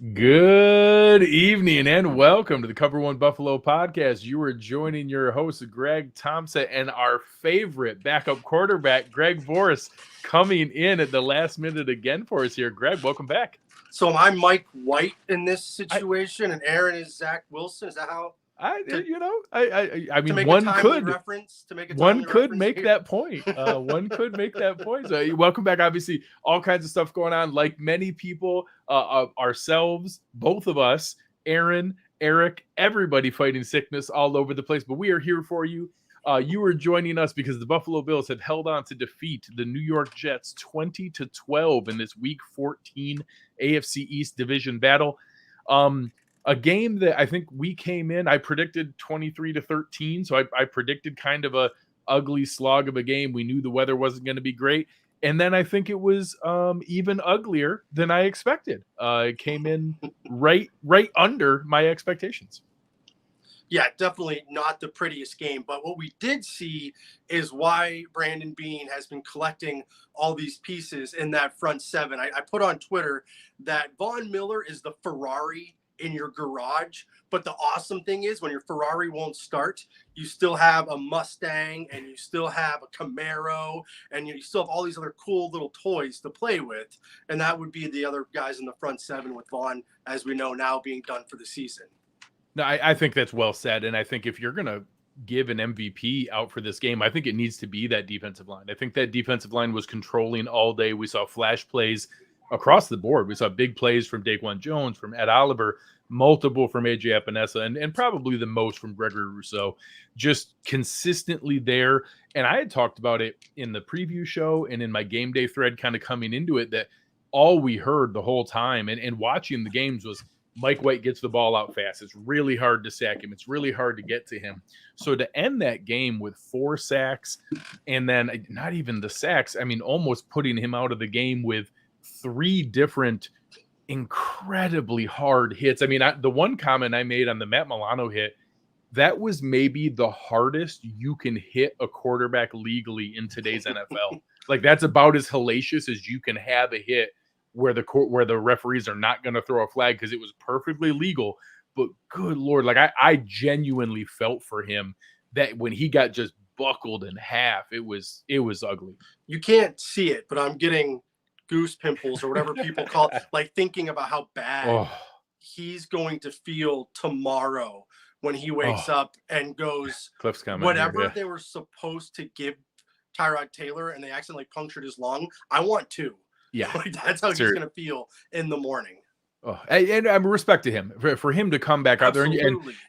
Good evening and welcome to the Cover One Buffalo podcast. You are joining your host, Greg Tompsett, and our favorite backup quarterback, Greg Boris, coming in at the last minute again for us here. Greg, welcome back. So I'm Mike White in this situation, and Aaron is Zach Wilson. Is that how? I To mean, make one a timely could reference. To make a one timely could reference make here. that point. One could make that point. So welcome back. Obviously, all kinds of stuff going on. Like many people, ourselves, both of us, Aaron, Eric, everybody fighting sickness all over the place. But we are here for you. You are joining us because the Buffalo Bills have held on to defeat the New York Jets 20-12 in this Week 14 AFC East division battle. A game that I think we came in, I predicted 23-13. So I predicted kind of a ugly slog of a game. We knew the weather wasn't going to be great. And then I think it was even uglier than I expected. It came in right under my expectations. Yeah, definitely not the prettiest game. But what we did see is why Brandon Beane has been collecting all these pieces in that front seven. I put on Twitter that Von Miller is the Ferrari in your garage. But the awesome thing is when your Ferrari won't start, you still have a Mustang and you still have a Camaro and you still have all these other cool little toys to play with. And that would be the other guys in the front seven with Vaughn, as we know now, being done for the season. No, I think that's well said. And I think if you're going to give an MVP out for this game, I think it needs to be that defensive line. I think that defensive line was controlling all day. We saw flash plays across the board. We saw big plays from Daquan Jones, from Ed Oliver, multiple from AJ Epinesa, and probably the most from Gregory Rousseau, just consistently there. And I had talked about it in the preview show and in my game day thread kind of coming into it that all we heard the whole time and watching the games was Mike White gets the ball out fast. It's really hard to sack him. It's really hard to get to him. So to end that game with 4 sacks and then not even the sacks, I mean, almost putting him out of the game with 3 different incredibly hard hits. I mean, the one comment I made on the Matt Milano hit, that was maybe the hardest you can hit a quarterback legally in today's NFL. Like that's about as hellacious as you can have a hit where the referees are not going to throw a flag because it was perfectly legal. But good Lord, like I genuinely felt for him that when he got just buckled in half, it was ugly. You can't see it, but I'm getting goose pimples or whatever people call it, like thinking about how bad he's going to feel tomorrow when he wakes up and goes, Cliff's coming whatever here, they were supposed to give Tyrod Taylor and they accidentally punctured his lung. I want 2. Yeah, like, that's how he's going to feel in the morning. And I respect to him for him to come back out there. And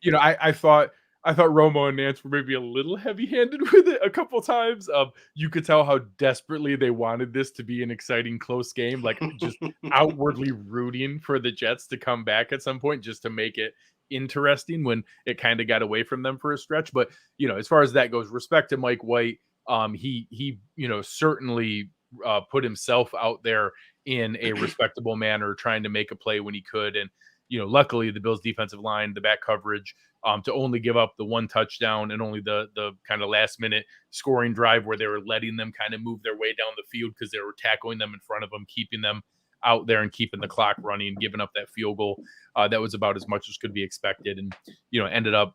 you know, I thought Romo and Nance were maybe a little heavy-handed with it a couple times. You could tell how desperately they wanted this to be an exciting, close game, like just outwardly rooting for the Jets to come back at some point just to make it interesting when it kind of got away from them for a stretch. But, you know, as far as that goes, respect to Mike White. He you know, certainly put himself out there in a respectable manner, trying to make a play when he could. And, you know, luckily the Bills defensive line, the back coverage, to only give up the 1 touchdown and only the kind of last minute scoring drive where they were letting them kind of move their way down the field because they were tackling them in front of them, keeping them out there and keeping the clock running, giving up that field goal. That was about as much as could be expected. And, you know, ended up,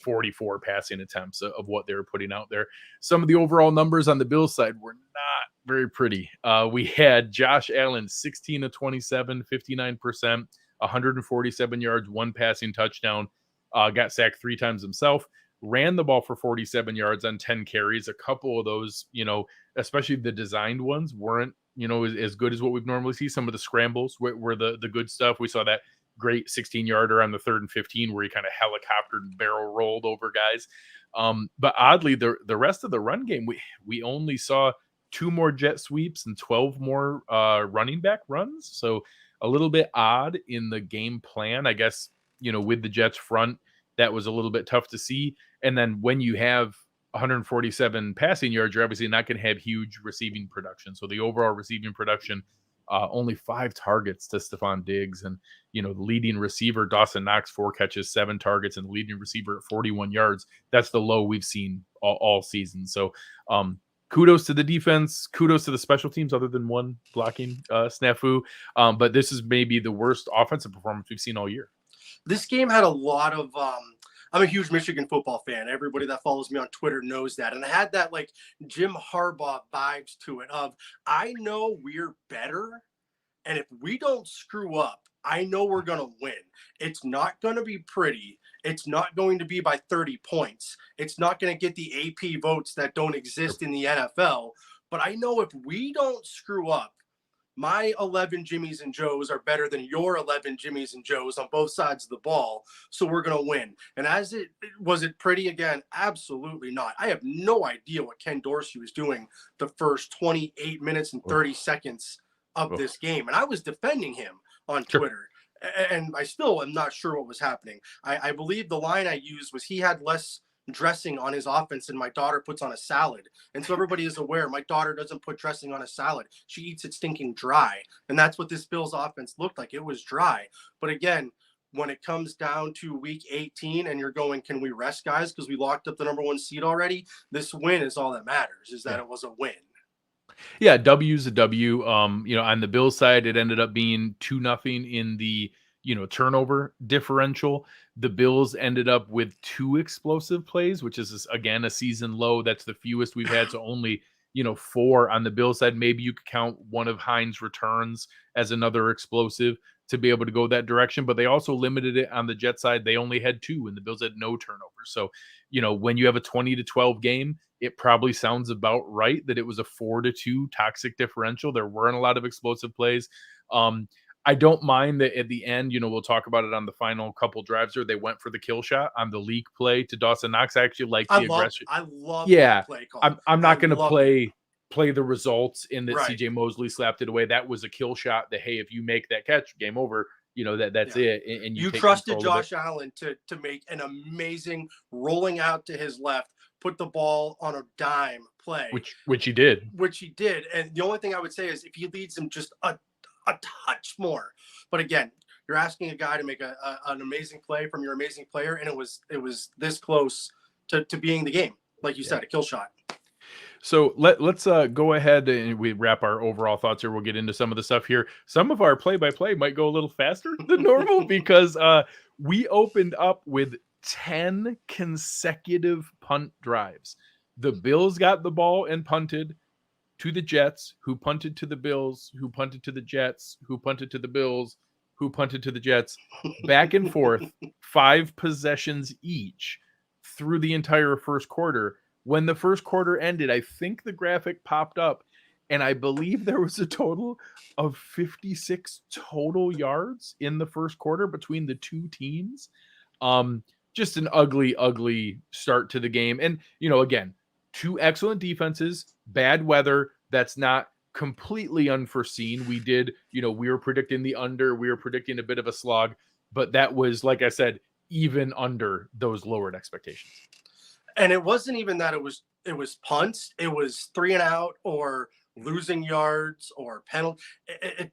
44 passing attempts of what they were putting out there. Some of the overall numbers on the Bills side were not very pretty. We had Josh Allen, 16 of 27, 59%, 147 yards, 1 passing touchdown, got sacked 3 times himself, ran the ball for 47 yards on 10 carries. A couple of those, especially the designed ones, weren't, as good as what we've normally see. Some of the scrambles were the good stuff. We saw that great 16-yarder on the 3rd and 15 where he kind of helicoptered and barrel rolled over guys. But oddly, the rest of the run game, we only saw 2 more jet sweeps and 12 more running back runs. So a little bit odd in the game plan, I guess, with the Jets front, that was a little bit tough to see. And then when you have 147 passing yards, you're obviously not going to have huge receiving production. So the overall receiving production, only 5 targets to Stephon Diggs. And, the leading receiver, Dawson Knox, 4 catches, 7 targets, and the leading receiver at 41 yards. That's the low we've seen all season. So kudos to the defense, kudos to the special teams, other than one blocking snafu. But this is maybe the worst offensive performance we've seen all year. This game had a lot of I'm a huge Michigan football fan. Everybody that follows me on Twitter knows that. And it had that like Jim Harbaugh vibes to it of, I know we're better, and if we don't screw up, I know we're going to win. It's not going to be pretty. It's not going to be by 30 points. It's not going to get the AP votes that don't exist in the NFL. But I know if we don't screw up, my 11 Jimmies and Joes are better than your 11 Jimmies and Joes on both sides of the ball. So we're going to win. And was it pretty again? Absolutely not. I have no idea what Ken Dorsey was doing the first 28 minutes and 30 seconds of this game. And I was defending him on Twitter. And I still am not sure what was happening. I believe the line I used was he had less dressing on his offense than my daughter puts on a salad. And so everybody is aware my daughter doesn't put dressing on a salad. She eats it stinking dry. And that's what this Bills offense looked like. It was dry. But again, when it comes down to week 18 and you're going, can we rest guys because we locked up the number 1 seed already? This win is all that matters, is that it was a win. Yeah, W's a W. On the Bills side, it ended up being 2-0 in the turnover differential. The Bills ended up with 2 explosive plays, which is again a season low. That's the fewest we've had. So only 4 on the Bills side. Maybe you could count one of Hines' returns as another explosive to be able to go that direction. But they also limited it on the Jet side. They only had 2, and the Bills had no turnovers. So when you have a 20-12 game, it probably sounds about right that it was a 4-2 toxic differential. There weren't a lot of explosive plays. I don't mind that at the end, we'll talk about it on the final couple drives there. They went for the kill shot on the leak play to Dawson Knox. I actually like the aggression. I love that play call. I'm not going to play the results in that Right. CJ Mosley slapped it away. That was a kill shot that, hey, if you make that catch, game over. That's it. And you trusted Josh Allen to make an amazing rolling out to his left, put the ball on a dime play. Which he did. And the only thing I would say is if he leads him just a touch more. But again, you're asking a guy to make an amazing play from your amazing player, and it was this close to being the game. Like you said, a kill shot. So let's go ahead and we wrap our overall thoughts here. We'll get into some of the stuff here. Some of our play-by-play might go a little faster than normal because we opened up with 10 consecutive punt drives. The Bills got the ball and punted to the Jets, who punted to the Bills, who punted to the Jets, who punted to the Bills, who punted to the Jets, back and forth, 5 possessions each through the entire first quarter. When the first quarter ended, I think the graphic popped up, and I believe there was a total of 56 total yards in the first quarter between the 2 teams. Just an ugly, ugly start to the game. And, again, 2 excellent defenses, bad weather. That's not completely unforeseen. We did, we were predicting the under, we were predicting a bit of a slog, but that was, like I said, even under those lowered expectations. And it wasn't even that it was punts. It was 3 and out or losing yards or penalty.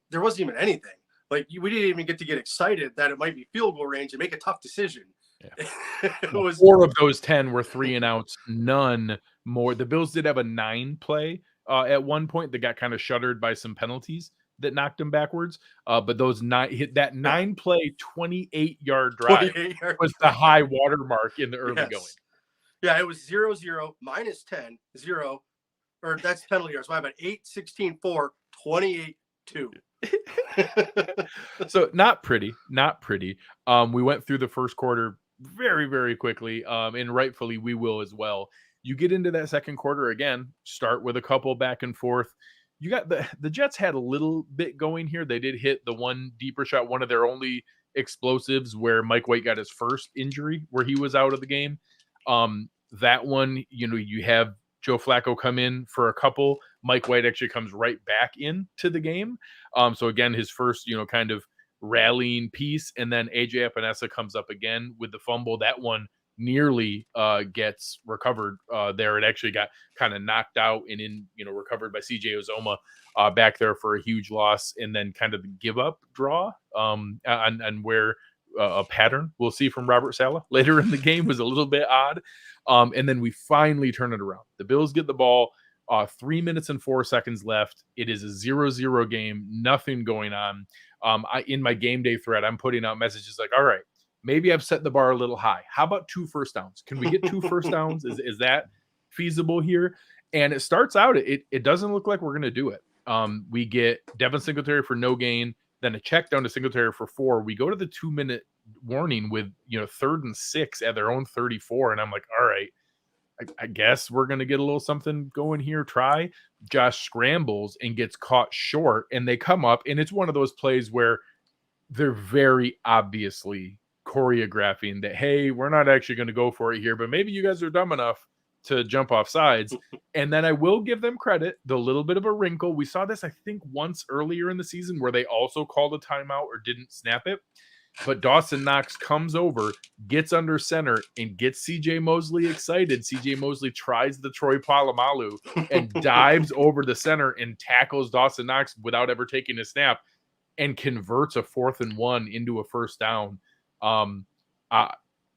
There wasn't even anything. Like we didn't even get to get excited that it might be field goal range and make a tough decision. Yeah. It was 4 of those 10 were 3 and outs, none more. The Bills did have a 9 play at one point that got kind of shuttered by some penalties that knocked them backwards. But those 9 play 28-yard drive was the high water mark in the early going. Yeah, it was 0-0, -10, 0, or that's penalty yards. My bad. 8, 16, 4, 28, 2. So not pretty. We went through the first quarter very, very quickly, and rightfully we will as well. You get into that second quarter again, start with a couple back and forth. You got the Jets had a little bit going here. They did hit the one deeper shot, one of their only explosives where Mike White got his first injury where he was out of the game. That one, you have Joe Flacco come in for a couple. Mike White actually comes right back into the game. So again, his first, kind of rallying piece. And then AJ Epinesa comes up again with the fumble. That one nearly gets recovered there. It actually got kind of knocked out and recovered by CJ Uzoma back there for a huge loss. And then kind of the give up draw and where a pattern we'll see from Robert Saleh later in the game was a little bit odd. And then we finally turn it around. The Bills get the ball. 3 minutes and 4 seconds left. It is a 0-0 game, nothing going on. In my game day thread, I'm putting out messages like, all right, maybe I've set the bar a little high. How about 2 first downs? Can we get 2 first downs? Is that feasible here? And it starts out, it doesn't look like we're going to do it. We get Devin Singletary for no gain, then a check down to Singletary for 4. We go to the 2-minute warning with 3rd and 6 at their own 34. And I'm like, all right, I guess we're going to get a little something going here. Try. Josh scrambles and gets caught short, and they come up, and it's one of those plays where they're very obviously choreographing that, hey, we're not actually going to go for it here, but maybe you guys are dumb enough to jump off sides. And then I will give them credit, the little bit of a wrinkle. We saw this, I think, once earlier in the season where they also called a timeout or didn't snap it. But Dawson Knox comes over, gets under center, and gets CJ Mosley excited. CJ Mosley tries the Troy Polamalu and dives over the center and tackles Dawson Knox without ever taking a snap and converts a 4th and 1 into a first down. An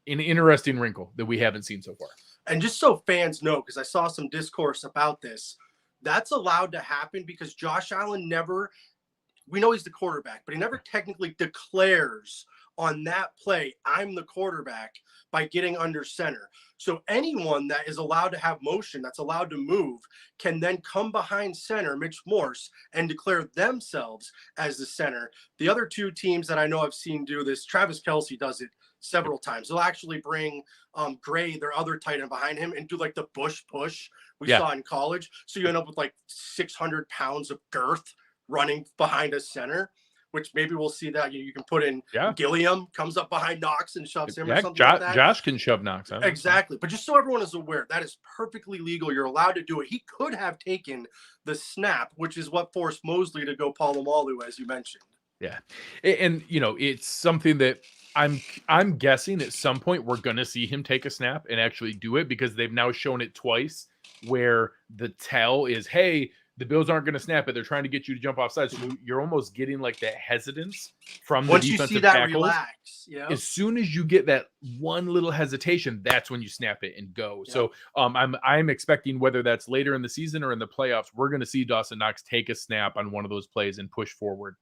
interesting wrinkle that we haven't seen so far. And just so fans know, because I saw some discourse about this, that's allowed to happen because Josh Allen never – we know he's the quarterback, but he never technically declares on that play, I'm the quarterback, by getting under center. So anyone that is allowed to have motion, that's allowed to move, can then come behind center, Mitch Morse, and declare themselves as the center. The other 2 teams that I know I've seen do this, Travis Kelce does it several times. They'll actually bring Gray, their other tight end, behind him and do like the bush push we saw in college. So you end up with like 600 pounds of girth running behind a center, which maybe we'll see that you can put in. Gilliam comes up behind Knox and shoves him or something like that. Josh can shove Knox. Exactly. But just so everyone is aware, that is perfectly legal. You're allowed to do it. He could have taken the snap, which is what forced Mosley to go Polamalu, as you mentioned. Yeah. And it's something that I'm guessing at some point we're going to see him take a snap and actually do it, because they've now shown it twice where the tell is, hey, the Bills aren't going to snap it. They're trying to get you to jump offside. So you're almost getting like that hesitance from the defensive tackles. Once you see that relax, as soon as you get that one little hesitation, that's when you snap it and go. Yeah. So I'm expecting, whether that's later in the season or in the playoffs, we're going to see Dawson Knox take a snap on one of those plays and push forward.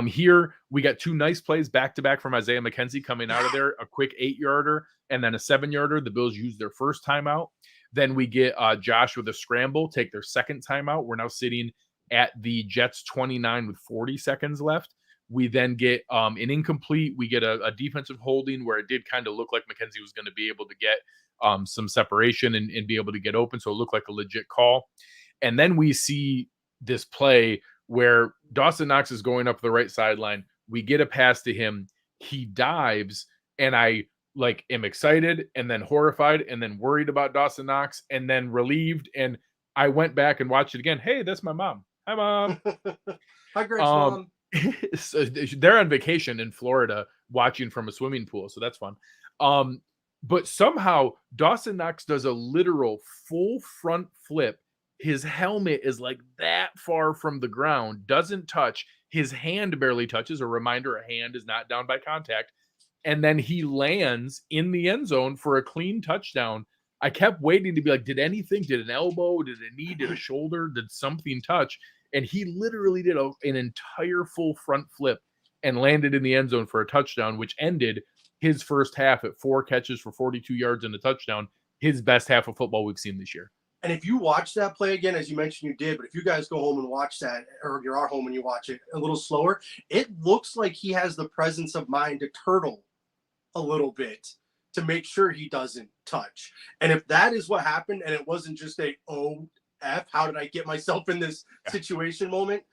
Here we got 2 nice plays back to back from Isaiah McKenzie coming out of there, a quick 8-yarder and then a 7-yarder. The Bills used their first timeout. Then we get Josh with a scramble, take their second timeout. We're now sitting at the Jets 29 with 40 seconds left. We then get an incomplete. We get a defensive holding where it did kind of look like McKenzie was going to be able to get some separation and be able to get open. So it looked like a legit call. And then we see this play where Dawson Knox is going up the right sideline. We get a pass to him. He dives, and I am excited and then horrified and then worried about Dawson Knox and then relieved. And I went back and watched it again. Hey, that's my mom. Hi, Mom. Hi, Grace, Mom. So they're on vacation in Florida watching from a swimming pool. So that's fun. But somehow Dawson Knox does a literal full front flip. His helmet is like that far from the ground, doesn't touch. His hand barely touches. A reminder, a hand is not down by contact. And then he lands in the end zone for a clean touchdown. I kept waiting to be like, did an elbow, did a knee, did a shoulder, did something touch? And he literally did an entire full front flip and landed in the end zone for a touchdown, which ended his first half at 4 catches for 42 yards and a touchdown, his best half of football we've seen this year. And if you watch that play again, as you mentioned you did, but if you guys go home and watch that, or you're at home and you watch it a little slower, it looks like he has the presence of mind to turtle a little bit to make sure he doesn't touch. And if that is what happened and it wasn't just a how did I get myself in this situation moment,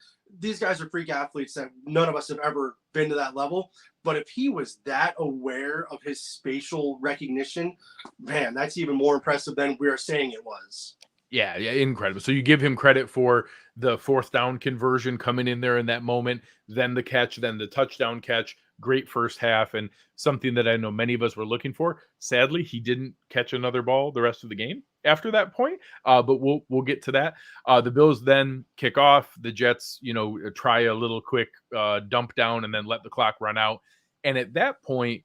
these guys are freak athletes that none of us have ever been to that level. But if he was that aware of his spatial recognition, man, that's even more impressive than we are saying it was. Yeah, incredible. So you give him credit for the 4th down conversion coming in there in that moment, then the catch, then the touchdown catch. Great first half, and something that I know many of us were looking for. Sadly, he didn't catch another ball the rest of the game after that point, but we'll get to that. The Bills then kick off. The Jets, try a little quick dump down and then let the clock run out. And at that point,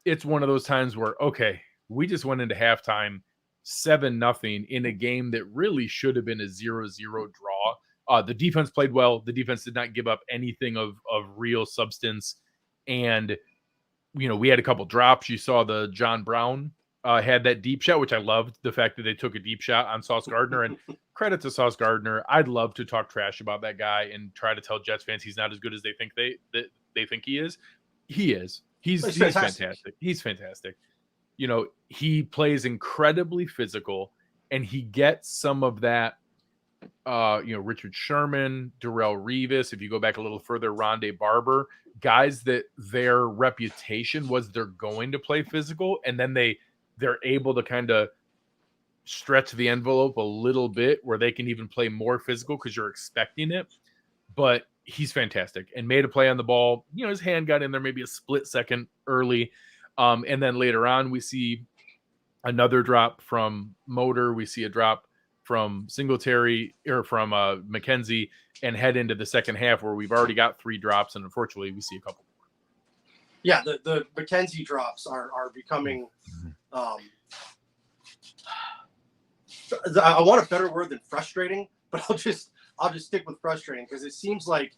it's one of those times where, okay, we just went into halftime 7-0 in a game that really should have been a 0-0 draw. The defense played well. The defense did not give up anything of real substance. And, we had a couple drops. You saw the John Brown had that deep shot, which I loved, the fact that they took a deep shot on Sauce Gardner. And credit to Sauce Gardner. I'd love to talk trash about that guy and try to tell Jets fans he's not as good as they think they think he is. He is. He's fantastic. He's fantastic. He plays incredibly physical, and he gets some of that, Richard Sherman, Darrelle Revis, if you go back a little further, Rondé Barber, guys that their reputation was they're going to play physical, and then they're able to kind of stretch the envelope a little bit where they can even play more physical because you're expecting it. But he's fantastic and made a play on the ball. His hand got in there maybe a split second early. And then later on, we see another drop from Motor. We see a drop from Singletary or from McKenzie, and head into the second half where we've already got 3 drops. And unfortunately, we see a couple more. Yeah, the McKenzie drops are becoming I want a better word than frustrating, but I'll just stick with frustrating because it seems like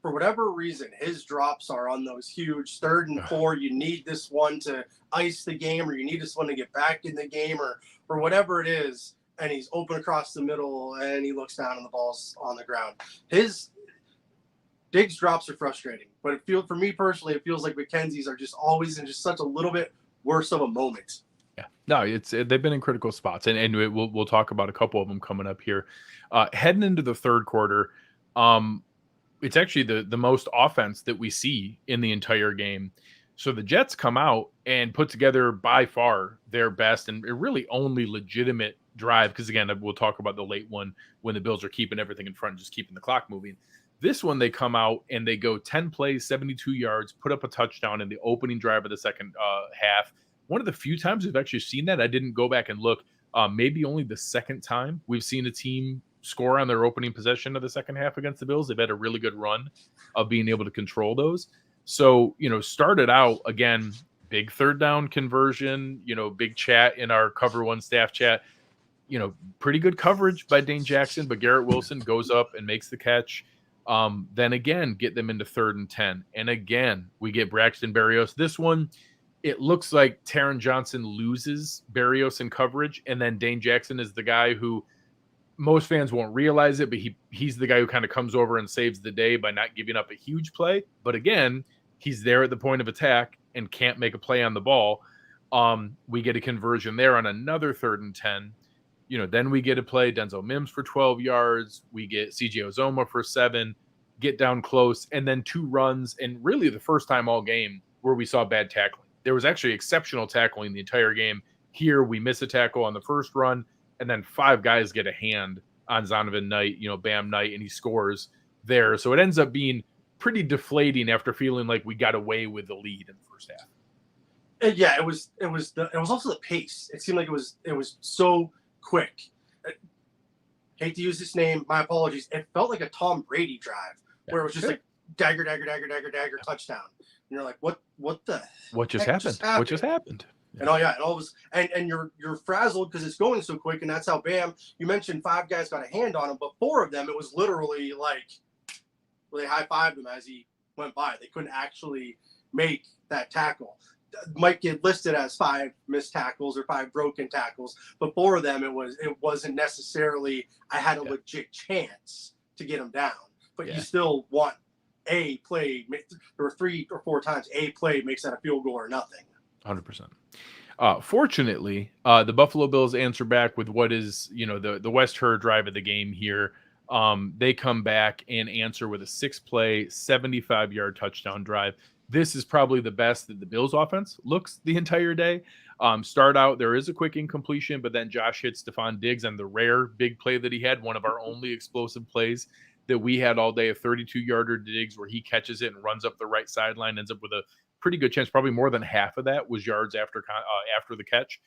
for whatever reason, his drops are on those huge 3rd and 4. You need this one to ice the game, or you need this one to get back in the game, or whatever it is. And he's open across the middle, and he looks down, and the ball's on the ground. His Diggs drops are frustrating, but for me personally, it feels like McKenzie's are just always in just such a little bit worse of a moment. Yeah, no, they've been in critical spots, and we'll talk about a couple of them coming up here. Heading into the third quarter, it's actually the most offense that we see in the entire game. So the Jets come out and put together by far their best and really only legitimate drive, because again, we'll talk about the late one when the Bills are keeping everything in front, just keeping the clock moving. This one, they come out and they go 10 plays, 72 yards, put up a touchdown in the opening drive of the second half. One of the few times we've actually seen that. I didn't go back and look. Maybe only the second time we've seen a team score on their opening possession of the second half against the Bills. They've had a really good run of being able to control those. So, started out, again, big third down conversion, big chat in our Cover One staff chat. Pretty good coverage by Dane Jackson, but Garrett Wilson goes up and makes the catch. Then again, get them into 3rd and 10. And again, we get Braxton Berrios. This one, it looks like Taron Johnson loses Berrios in coverage, and then Dane Jackson is the guy who most fans won't realize it, but he's the guy who kind of comes over and saves the day by not giving up a huge play. But again, he's there at the point of attack and can't make a play on the ball. We get a conversion there on another 3rd and 10. Then we get a play, Denzel Mims for 12 yards. We get CJ Uzomah for 7, get down close, and then 2 runs. And really the first time all game where we saw bad tackling. There was actually exceptional tackling the entire game. Here we miss a tackle on the first run, and then 5 guys get a hand on Zonovan Knight, Bam Knight, and he scores there. So it ends up being pretty deflating after feeling like we got away with the lead in the first half. And yeah, it was also the pace. It seemed like it was so quick. Hate to use this name, my apologies. It felt like a Tom Brady drive where it was just like dagger, touchdown. And you're like, what just happened? What just happened? And and you're frazzled because it's going so quick, and that's how Bam. You mentioned 5 guys got a hand on him, but 4 of them, it was literally like they high-fived him as he went by. They couldn't actually make that tackle. Might get listed as 5 missed tackles or 5 broken tackles, but 4 of them it wasn't necessarily I had a legit chance to get him down. But you still want a play. There were 3 or 4 times a play makes that a field goal or nothing. 100%. Fortunately, the Buffalo Bills answer back with what is, the West Herr drive of the game here. They come back and answer with a 6-play, 75-yard touchdown drive. This is probably the best that the Bills offense looks the entire day. Start out, there is a quick incompletion, but then Josh hits Stephon Diggs on the rare big play that he had, one of our only explosive plays that we had all day, a 32-yarder to Diggs where he catches it and runs up the right sideline, ends up with a pretty good chance. Probably more than half of that was yards after the catch.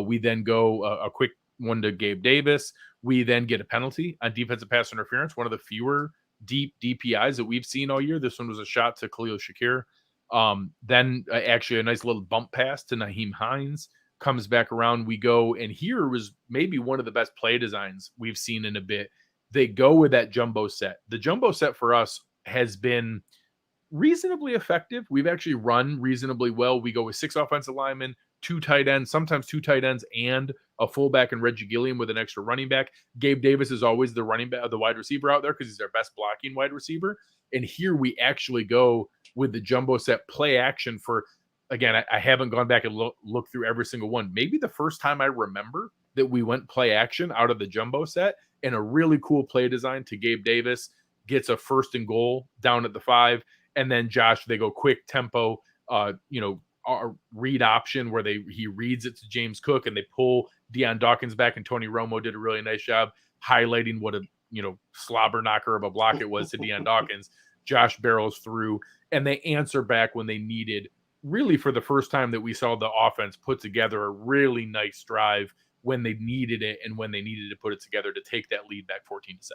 We then go a quick one to Gabe Davis. We then get a penalty on defensive pass interference, one of the fewer deep DPIs that we've seen all year. This one was a shot to Khalil Shakir. Then actually a nice little bump pass to Naheem Hines. comes back around. We go, and here was maybe one of the best play designs we've seen in a bit. They go with that jumbo set. The jumbo set for us has been reasonably effective. We've actually run reasonably well. We go with 6 offensive linemen, 2 tight ends, sometimes 2 tight ends, and a fullback and Reggie Gilliam with an extra running back. Gabe Davis is always the running back, the wide receiver out there because he's our best blocking wide receiver. And here we actually go with the jumbo set play action for, again, I haven't gone back and looked through every single one. Maybe the first time I remember that we went play action out of the jumbo set, and a really cool play design to Gabe Davis, gets a 1st and goal down at the 5. And then Josh, they go quick tempo, read option where he reads it to James Cook, and they pull Deion Dawkins back, and Tony Romo did a really nice job highlighting what a slobber knocker of a block it was to Deion Dawkins. Josh barrels through, and they answer back when they needed. Really, for the first time that we saw the offense put together a really nice drive when they needed it, and when they needed to put it together to take that lead back 14-7.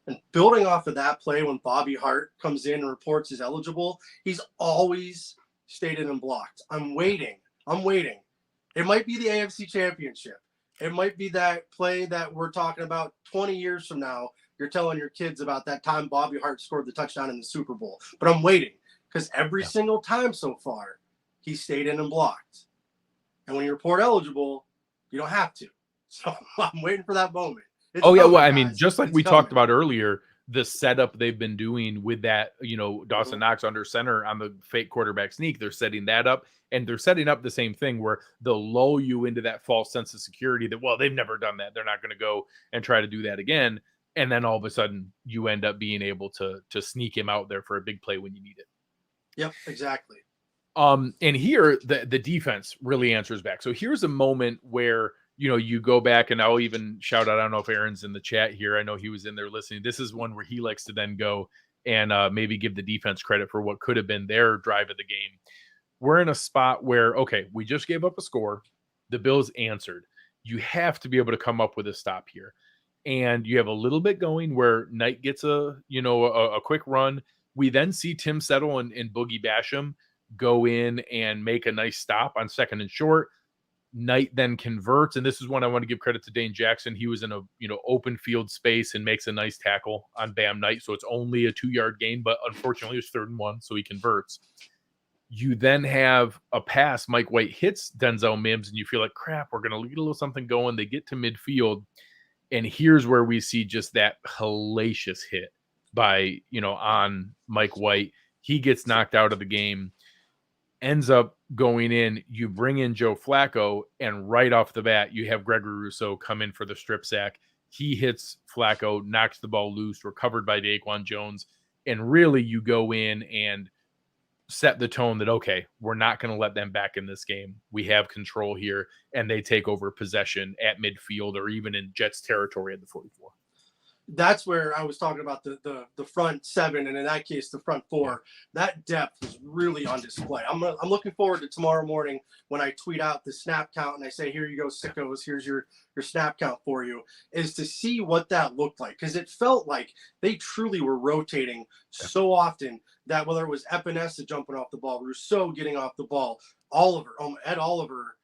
And building off of that play, when Bobby Hart comes in and reports he's eligible, he's always stayed in and blocked. I'm waiting. It might be the AFC Championship. It might be that play that we're talking about 20 years from now. You're telling your kids about that time Bobby Hart scored the touchdown in the Super Bowl. But I'm waiting, because every single time so far, he stayed in and blocked. And when you report eligible, you don't have to. So I'm waiting for that moment. It's well, I guys. mean, just like It's we coming. talked about earlier, the setup they've been doing with that, Dawson Knox under center on the fake quarterback sneak, they're setting that up, and they're setting up the same thing where they'll lull you into that false sense of security that, well, they've never done that, they're not going to go and try to do that again, and then all of a sudden you end up being able to sneak him out there for a big play when you need it. Yep, exactly. And here the defense really answers back. So here's a moment where you go back, and I'll even shout out, I don't know if Aaron's in the chat here. I know he was in there listening. This is one where he likes to then go and maybe give the defense credit for what could have been their drive of the game. We're in a spot where, okay, we just gave up a score. The Bills answered. You have to be able to come up with a stop here. And you have a little bit going where Knight gets a quick run. We then see Tim Settle and Boogie Basham go in and make a nice stop on 2nd and short. Knight then converts, and this is one I want to give credit to Dane Jackson. He was in a open field space and makes a nice tackle on Bam Knight, so it's only a 2-yard gain, but unfortunately it's 3rd and 1, so he converts. You then have a pass. Mike White hits Denzel Mims, and you feel like, crap, we're going to get a little something going. They get to midfield, and here's where we see just that hellacious hit by on Mike White. He gets knocked out of the game. Ends up going in, you bring in Joe Flacco, and right off the bat, you have Gregory Rousseau come in for the strip sack. He hits Flacco, knocks the ball loose, recovered by Daquan Jones, and really you go in and set the tone that, okay, we're not going to let them back in this game. We have control here, and they take over possession at midfield or even in Jets territory at the 44. That's where I was talking about the front 7, and in that case, the front 4. That depth is really on display. I'm looking forward to tomorrow morning when I tweet out the snap count and I say, here you go, sickos, here's your snap count for you, is to see what that looked like. Because it felt like they truly were rotating so often that whether it was Epinesa jumping off the ball, Rousseau getting off the ball, Ed Oliver,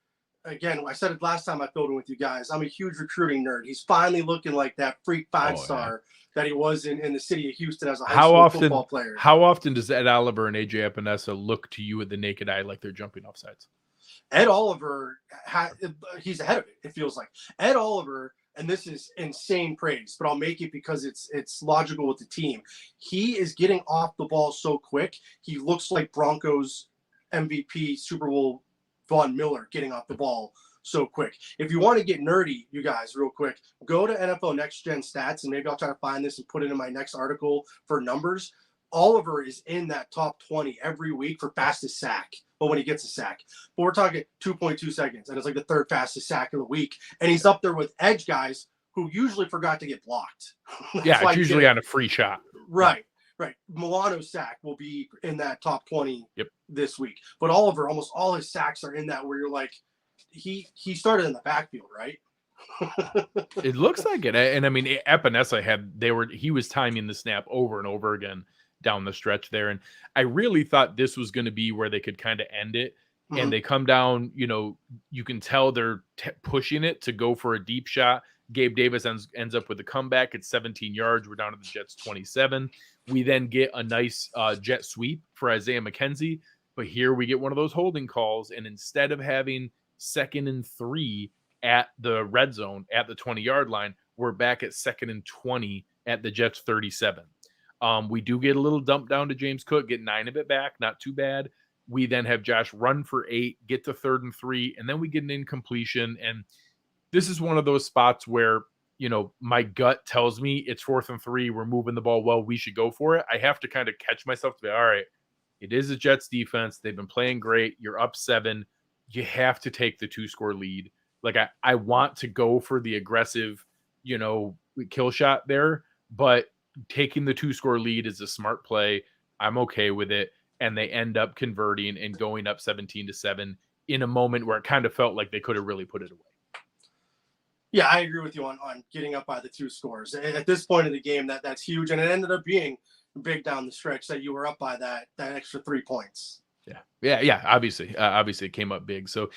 again, I said it last time I filled in with you guys. I'm a huge recruiting nerd. He's finally looking like that freak 5-star that he was in the city of Houston as a high school football player. How often does Ed Oliver and AJ Epinesa look to you with the naked eye like they're jumping off sides? Ed Oliver, he's ahead of it, it feels like. Ed Oliver, and this is insane praise, but I'll make it because it's logical with the team. He is getting off the ball so quick. He looks like Broncos MVP Super Bowl Von Miller getting off the ball so quick. If you want to get nerdy, you guys, real quick, go to NFL Next Gen Stats, and maybe I'll try to find this and put it in my next article for numbers. Oliver is in that top 20 every week for fastest sack, but when he gets a sack. But we're talking 2.2 seconds, and it's like the 3rd fastest sack of the week. And he's up there with edge guys who usually forgot to get blocked. Yeah, it's usually on a free shot. Right. Milano's sack will be in that top 20 this week. But Oliver, almost all his sacks are in that where you're like, he started in the backfield, right? It looks like it. And I mean, Epinesa he was timing the snap over and over again down the stretch there. And I really thought this was going to be where they could kind of end it. and they come down, you can tell they're pushing it to go for a deep shot. Gabe Davis ends up with a comeback at 17 yards. We're down to the Jets 27. We then get a nice jet sweep for Isaiah McKenzie. But here we get one of those holding calls. And instead of having 2nd and 3 at the red zone at the 20-yard line, we're back at 2nd and 20 at the Jets 37. We do get a little dump down to James Cook, get 9 of it back. Not too bad. We then have Josh run for 8, get to 3rd and 3, and then we get an incompletion. And this is one of those spots where, my gut tells me it's 4th and 3. We're moving the ball well. We should go for it. I have to kind of catch myself to be, all right, it is a Jets defense. They've been playing great. You're up 7. You have to take the 2-score lead. Like I want to go for the aggressive, kill shot there, but taking the 2-score lead is a smart play. I'm okay with it. And they end up converting and going up 17-7 in a moment where it kind of felt like they could have really put it away. Yeah, I agree with you on getting up by the 2 scores. At this point in the game, that's huge. And it ended up being big down the stretch that you were up by that extra 3 points. Yeah. Obviously it came up big. So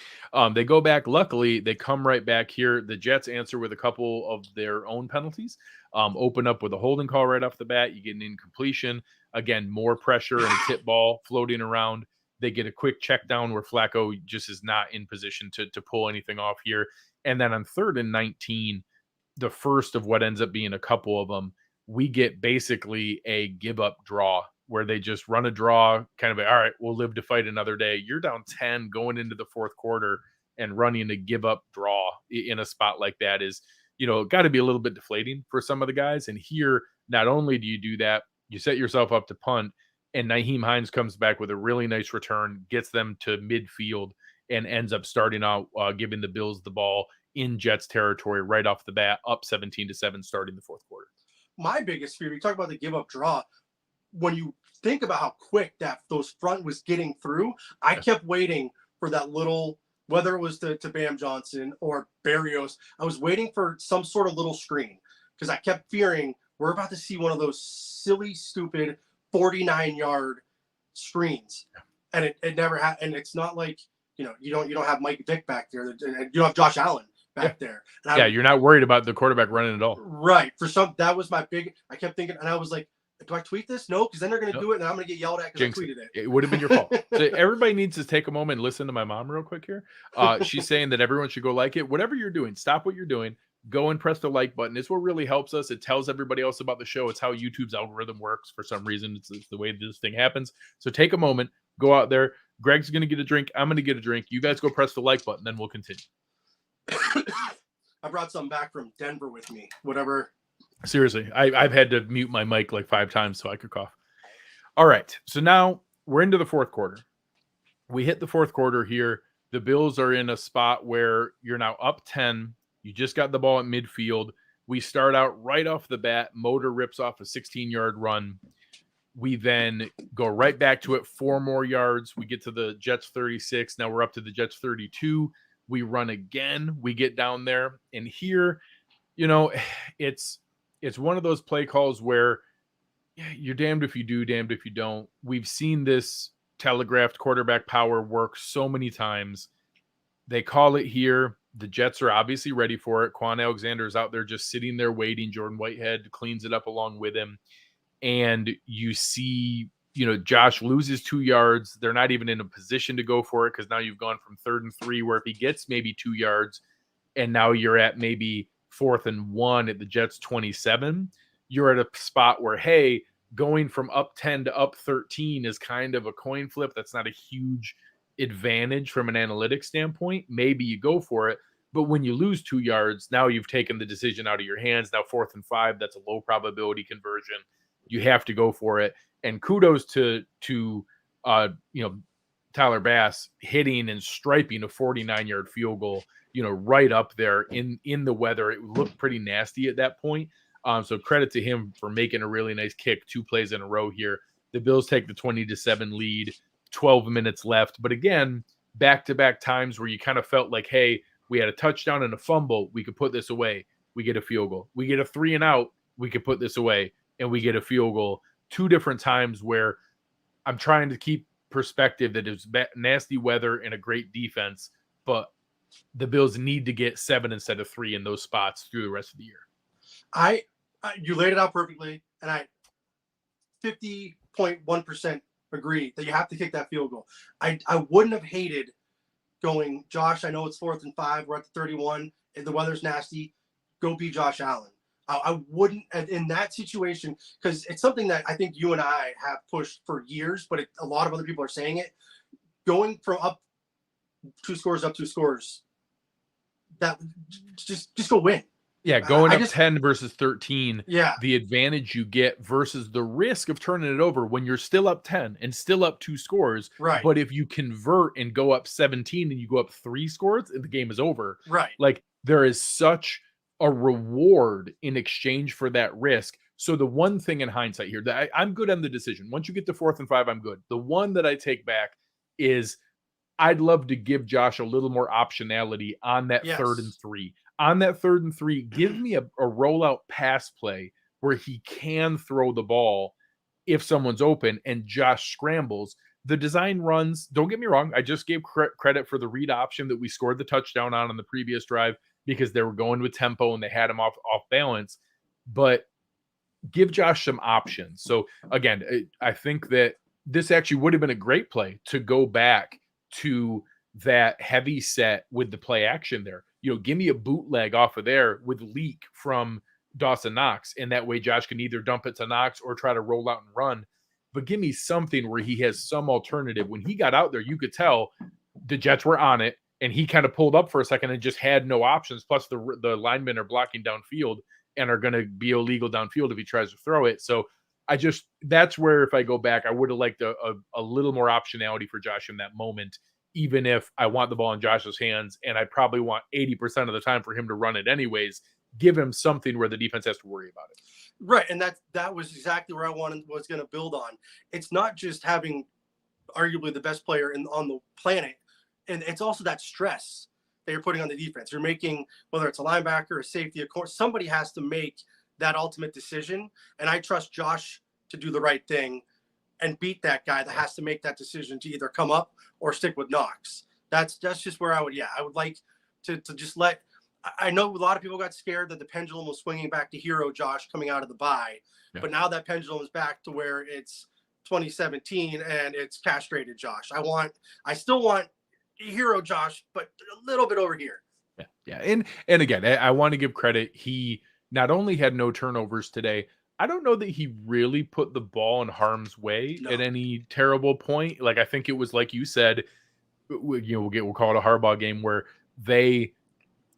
they go back. Luckily, they come right back here. The Jets answer with a couple of their own penalties. Open up with a holding call right off the bat. You get an incompletion. Again, more pressure and a tip ball floating around. They get a quick check down where Flacco just is not in position to pull anything off here. And then on 3rd and 19, the first of what ends up being a couple of them, we get basically a give up draw where they just run a draw, kind of, all right, we'll live to fight another day. You're down 10 going into the 4th quarter, and running a give up draw in a spot like that is, got to be a little bit deflating for some of the guys. And here, not only do you do that, you set yourself up to punt, and Nyheim Hines comes back with a really nice return, gets them to midfield, and ends up starting out giving the Bills the ball in Jets territory right off the bat, up 17-7 starting the 4th quarter. My biggest fear, you talk about the give up draw, when you think about how quick those front was getting through, I kept waiting for that little, whether it was to Bam Johnson or Berrios, I was waiting for some sort of little screen because I kept fearing we're about to see one of those silly, stupid 49-yard screens. And it never happened. And it's not like, you don't have Mike Vick back there. You don't have Josh Allen back there. And you're not worried about the quarterback running at all. Right. That was my big, I kept thinking, and I was like, do I tweet this? No, because then they're going to do it, and I'm going to get yelled at because I tweeted it. It would have been your fault. So everybody needs to take a moment and listen to my mom real quick here. She's saying that everyone should go like it. Whatever you're doing, stop what you're doing. Go and press the like button. It's what really helps us. It tells everybody else about the show. It's how YouTube's algorithm works for some reason. It's the way this thing happens. So take a moment. Go out there. Greg's going to get a drink. I'm going to get a drink. You guys go press the like button. Then we'll continue. I brought some back from Denver with me. Whatever. Seriously, I've had to mute my mic like 5 times so I could cough. All right, so now we're into the 4th quarter. We hit the 4th quarter here. The Bills are in a spot where you're now up 10. You just got the ball at midfield. We start out right off the bat. Motor rips off a 16-yard run. We then go right back to it, 4 more yards. We get to the Jets 36. Now we're up to the Jets 32. We run again. We get down there. And here, it's one of those play calls where you're damned if you do, damned if you don't. We've seen this telegraphed quarterback power work so many times. They call it here. The Jets are obviously ready for it. Quan Alexander is out there just sitting there waiting. Jordan Whitehead cleans it up along with him. And you see, Josh loses 2 yards. They're not even in a position to go for it because now you've gone from 3rd and 3 where if he gets maybe 2 yards and now you're at maybe 4th and 1 at the Jets 27, you're at a spot where, hey, going from up 10 to up 13 is kind of a coin flip. That's not a huge advantage from an analytics standpoint. Maybe you go for it. But when you lose 2 yards, now you've taken the decision out of your hands. Now 4th and 5, that's a low probability conversion. You have to go for it. And kudos to Tyler Bass hitting and striping a 49-yard field goal, right up there in the weather. It looked pretty nasty at that point. So credit to him for making a really nice kick 2 plays in a row here. The Bills take the 20-7 lead, 12 minutes left. But again, back-to-back times where you kind of felt like, hey, we had a touchdown and a fumble. We could put this away. We get a field goal. We get a 3 and out. We could put this away, and we get a field goal. 2 different times where I'm trying to keep perspective that it's nasty weather and a great defense, but the Bills need to get 7 instead of 3 in those spots through the rest of the year. You laid it out perfectly, and I 50.1% agree that you have to kick that field goal. I wouldn't have hated going, Josh, I know it's 4th and 5. We're at the 31. If the weather's nasty, go be Josh Allen. I wouldn't in that situation, because it's something that I think you and I have pushed for years, but a lot of other people are saying it. Going from up 2 scores, that just go win. Yeah, going up 10 versus 13, yeah, the advantage you get versus the risk of turning it over when you're still up 10 and still up 2 scores. Right. But if you convert and go up 17 and you go up 3 scores, the game is over. Right. Like, there is such a reward in exchange for that risk. So the one thing in hindsight here that I'm good on the decision. Once you get to 4th and 5, I'm good. The one that I take back is I'd love to give Josh a little more optionality on that 3rd and 3. On that 3rd and 3, give me a rollout pass play where he can throw the ball if someone's open and Josh scrambles. The design runs, don't get me wrong, I just gave credit for the read option that we scored the touchdown on the previous drive because they were going with tempo and they had him off balance. But give Josh some options. So again, I think that this actually would have been a great play to go back to that heavy set with the play action there. Give me a bootleg off of there with leak from Dawson Knox, and that way Josh can either dump it to Knox or try to roll out and run. But give me something where he has some alternative. When he got out there, you could tell the Jets were on it, and he kind of pulled up for a second and just had no options. Plus, the linemen are blocking downfield and are going to be illegal downfield if he tries to throw it. So that's where, if I go back, I would have liked a little more optionality for Josh in that moment, even if I want the ball in Josh's hands and I probably want 80% of the time for him to run it anyways. Give him something where the defense has to worry about it. Right, and that was exactly where I was going to build on. It's not just having arguably the best player on the planet, and it's also that stress that you're putting on the defense. You're making, whether it's a linebacker, a safety, of course, somebody has to make that ultimate decision, and I trust Josh to do the right thing and beat that guy that has to make that decision to either come up or stick with Knox. That's just where I would like to just let. I know a lot of people got scared that the pendulum was swinging back to hero Josh coming out of the bye, but now that pendulum is back to where it's 2017 and it's castrated Josh. I still want hero Josh, but a little bit over here. Yeah. And again, I want to give credit. He not only had no turnovers today, I don't know that he really put the ball in harm's way at any terrible point. Like, I think it was, like you said, we'll call it a Harbaugh game where they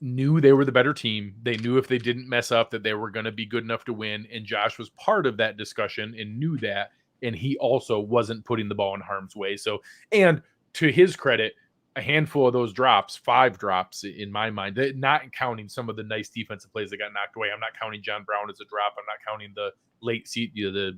knew they were the better team. They knew if they didn't mess up that they were going to be good enough to win. And Josh was part of that discussion and knew that. And he also wasn't putting the ball in harm's way. So, and to his credit, a handful of those drops, 5 drops in my mind, not counting some of the nice defensive plays that got knocked away. I'm not counting John Brown as a drop. I'm not counting the late seat, the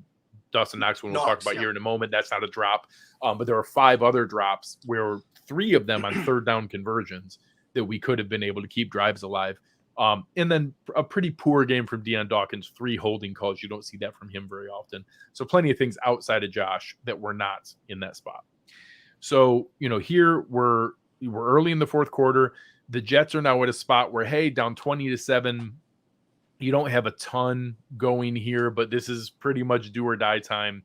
Dawson Knox one we'll talk about here in a moment. That's not a drop. But there were 5 other drops where 3 of them on 3rd down conversions that we could have been able to keep drives alive. And then a pretty poor game from Deion Dawkins, 3 holding calls. You don't see that from him very often. So plenty of things outside of Josh that were not in that spot. So, here we're early in the 4th quarter. The Jets are now at a spot where, hey, down 20-7, you don't have a ton going here, but this is pretty much do or die time.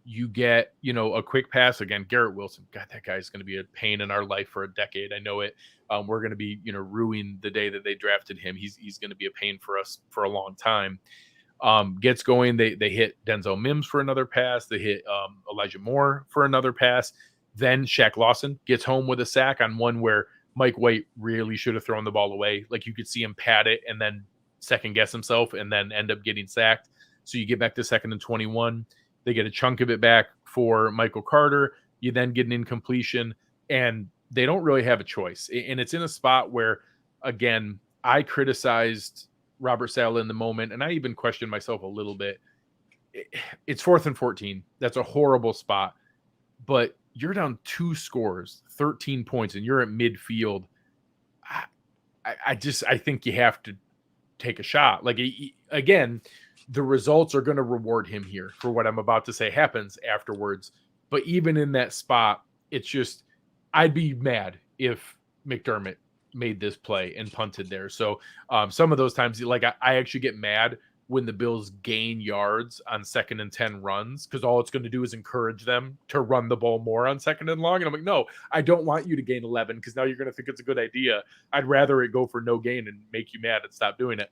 You get, a quick pass. Again, Garrett Wilson. God, that guy's going to be a pain in our life for a decade. I know it. We're going to be, ruining the day that they drafted him. He's going to be a pain for us for a long time. Gets going. They hit Denzel Mims for another pass. They hit Elijah Moore for another pass. Then Shaq Lawson gets home with a sack on one where Mike White really should have thrown the ball away. Like, you could see him pat it and then second guess himself and then end up getting sacked. So you get back to 2nd and 21. They get a chunk of it back for Michael Carter. You then get an incompletion, and they don't really have a choice. And it's in a spot where, again, I criticized Robert Saleh in the moment, and I even questioned myself a little bit. It's 4th and 14. That's a horrible spot. But you're down 2 scores, 13 points, and you're at midfield. I think you have to take a shot. Like, again, the results are going to reward him here for what I'm about to say happens afterwards. But even in that spot, it's just, I'd be mad if McDermott made this play and punted there. So some of those times, like I actually get mad when the Bills gain yards on 2nd and 10 runs, because all it's going to do is encourage them to run the ball more on 2nd and long. And I'm like, no, I don't want you to gain 11, because now you're going to think it's a good idea. I'd rather it go for no gain and make you mad and stop doing it.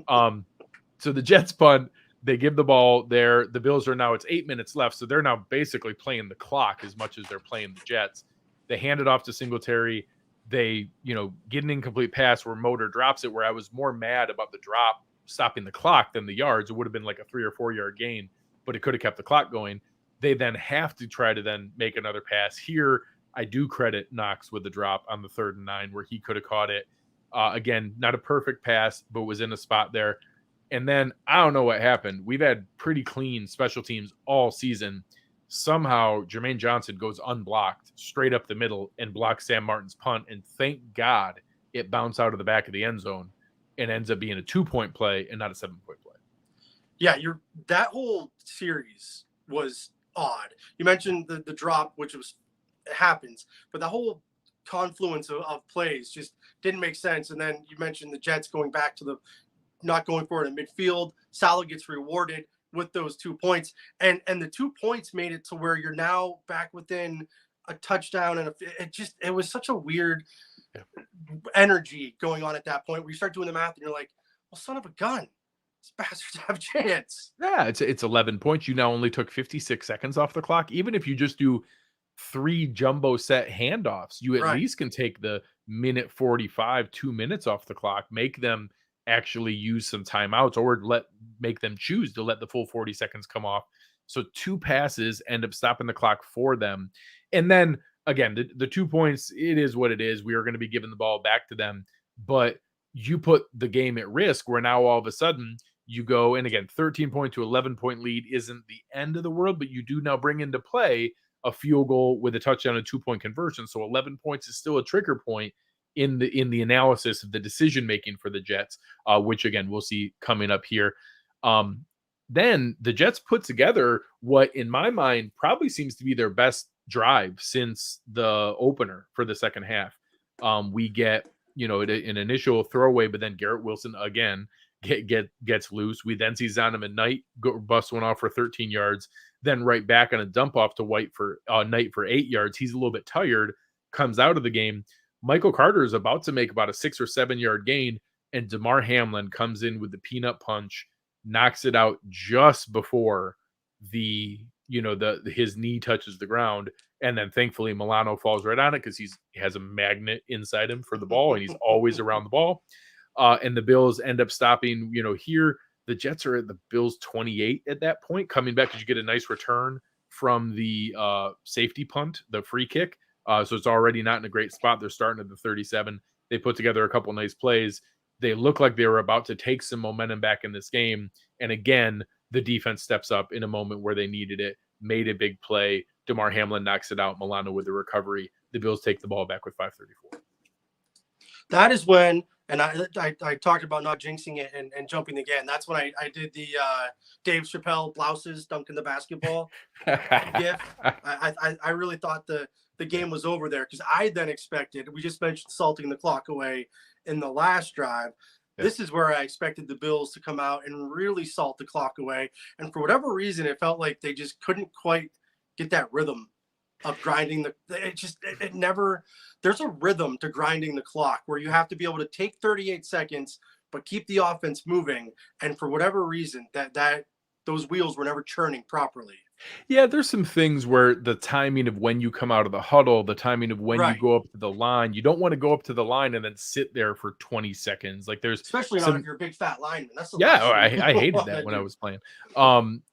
So the Jets punt, they give the ball there. The Bills are now, it's 8 minutes left. So they're now basically playing the clock as much as they're playing the Jets. They hand it off to Singletary. They, get an incomplete pass where Motor drops it, where I was more mad about the drop stopping the clock than the yards. It would have been like a 3 or 4 yard gain, but it could have kept the clock going. They then have to try to then make another pass. Here, I do credit Knox with the drop on the 3rd and 9 where he could have caught it. Again, not a perfect pass, but was in a spot there. And then I don't know what happened. We've had pretty clean special teams all season. Somehow Jermaine Johnson goes unblocked straight up the middle and blocks Sam Martin's punt. And thank God it bounced out of the back of the end zone and ends up being a 2-point play and not a 7-point play. Yeah, that whole series was odd. You mentioned the drop, which happens, but the whole confluence of plays just didn't make sense. And then you mentioned the Jets going back to not going forward in midfield. Salah gets rewarded with those 2 points, and the 2 points made it to where you're now back within a touchdown, and it was such a weird energy going on at that point where you start doing the math and you're like, well, son of a gun, these bastards have a chance. Yeah, it's 11 points. You now only took 56 seconds off the clock. Even if you just do 3 jumbo set handoffs, you at least can take the minute 45, 2 minutes off the clock, make them actually use some timeouts, or make them choose to let the full 40 seconds come off. So 2 passes end up stopping the clock for them. And then again, the 2 points, it is what it is. We are going to be giving the ball back to them, but you put the game at risk where now all of a sudden you go, and again, 13-point to 11-point lead isn't the end of the world, but you do now bring into play a field goal with a touchdown and 2-point conversion. So 11 points is still a trigger point in the analysis of the decision making for the Jets, which again we'll see coming up here. Then the Jets put together what in my mind probably seems to be their best drive since the opener for the second half. We get an initial throwaway, but then Garrett Wilson again gets loose. We then see Zonovan and Knight bust one off for 13 yards, then right back on a dump off to Knight for 8 yards. He's a little bit tired, comes out of the game. Michael Carter is about to make about a 6 or 7 yard gain, and Damar Hamlin comes in with the peanut punch, knocks it out just before his knee touches the ground. And then thankfully Milano falls right on it because he has a magnet inside him for the ball, and he's always around the ball. And the Bills end up stopping, here the Jets are at the Bills 28 at that point, coming back because you get a nice return from the safety punt, the free kick. So it's already not in a great spot. They're starting at the 37. They put together a couple nice plays. They look like they were about to take some momentum back in this game. And again, the defense steps up in a moment where they needed it, made a big play. Damar Hamlin knocks it out. Milano with the recovery. The Bills take the ball back with 5:34. That is when, and I talked about not jinxing it and jumping again. That's when I did the Dave Chappelle blouses dunking the basketball gif. I really thought the game was over there, because I then expected, we just mentioned salting the clock away in the last drive. Yeah. This is where I expected the Bills to come out and really salt the clock away. And for whatever reason, it felt like they just couldn't quite get that rhythm of grinding it never, there's a rhythm to grinding the clock where you have to be able to take 38 seconds, but keep the offense moving. And for whatever reason, that those wheels were never churning properly. Yeah, there's some things where the timing of when you come out of the huddle, the timing of when you go up to the line, you don't want to go up to the line and then sit there for 20 seconds. Like there's especially not if you're a big fat lineman. That's I hated that when I was playing.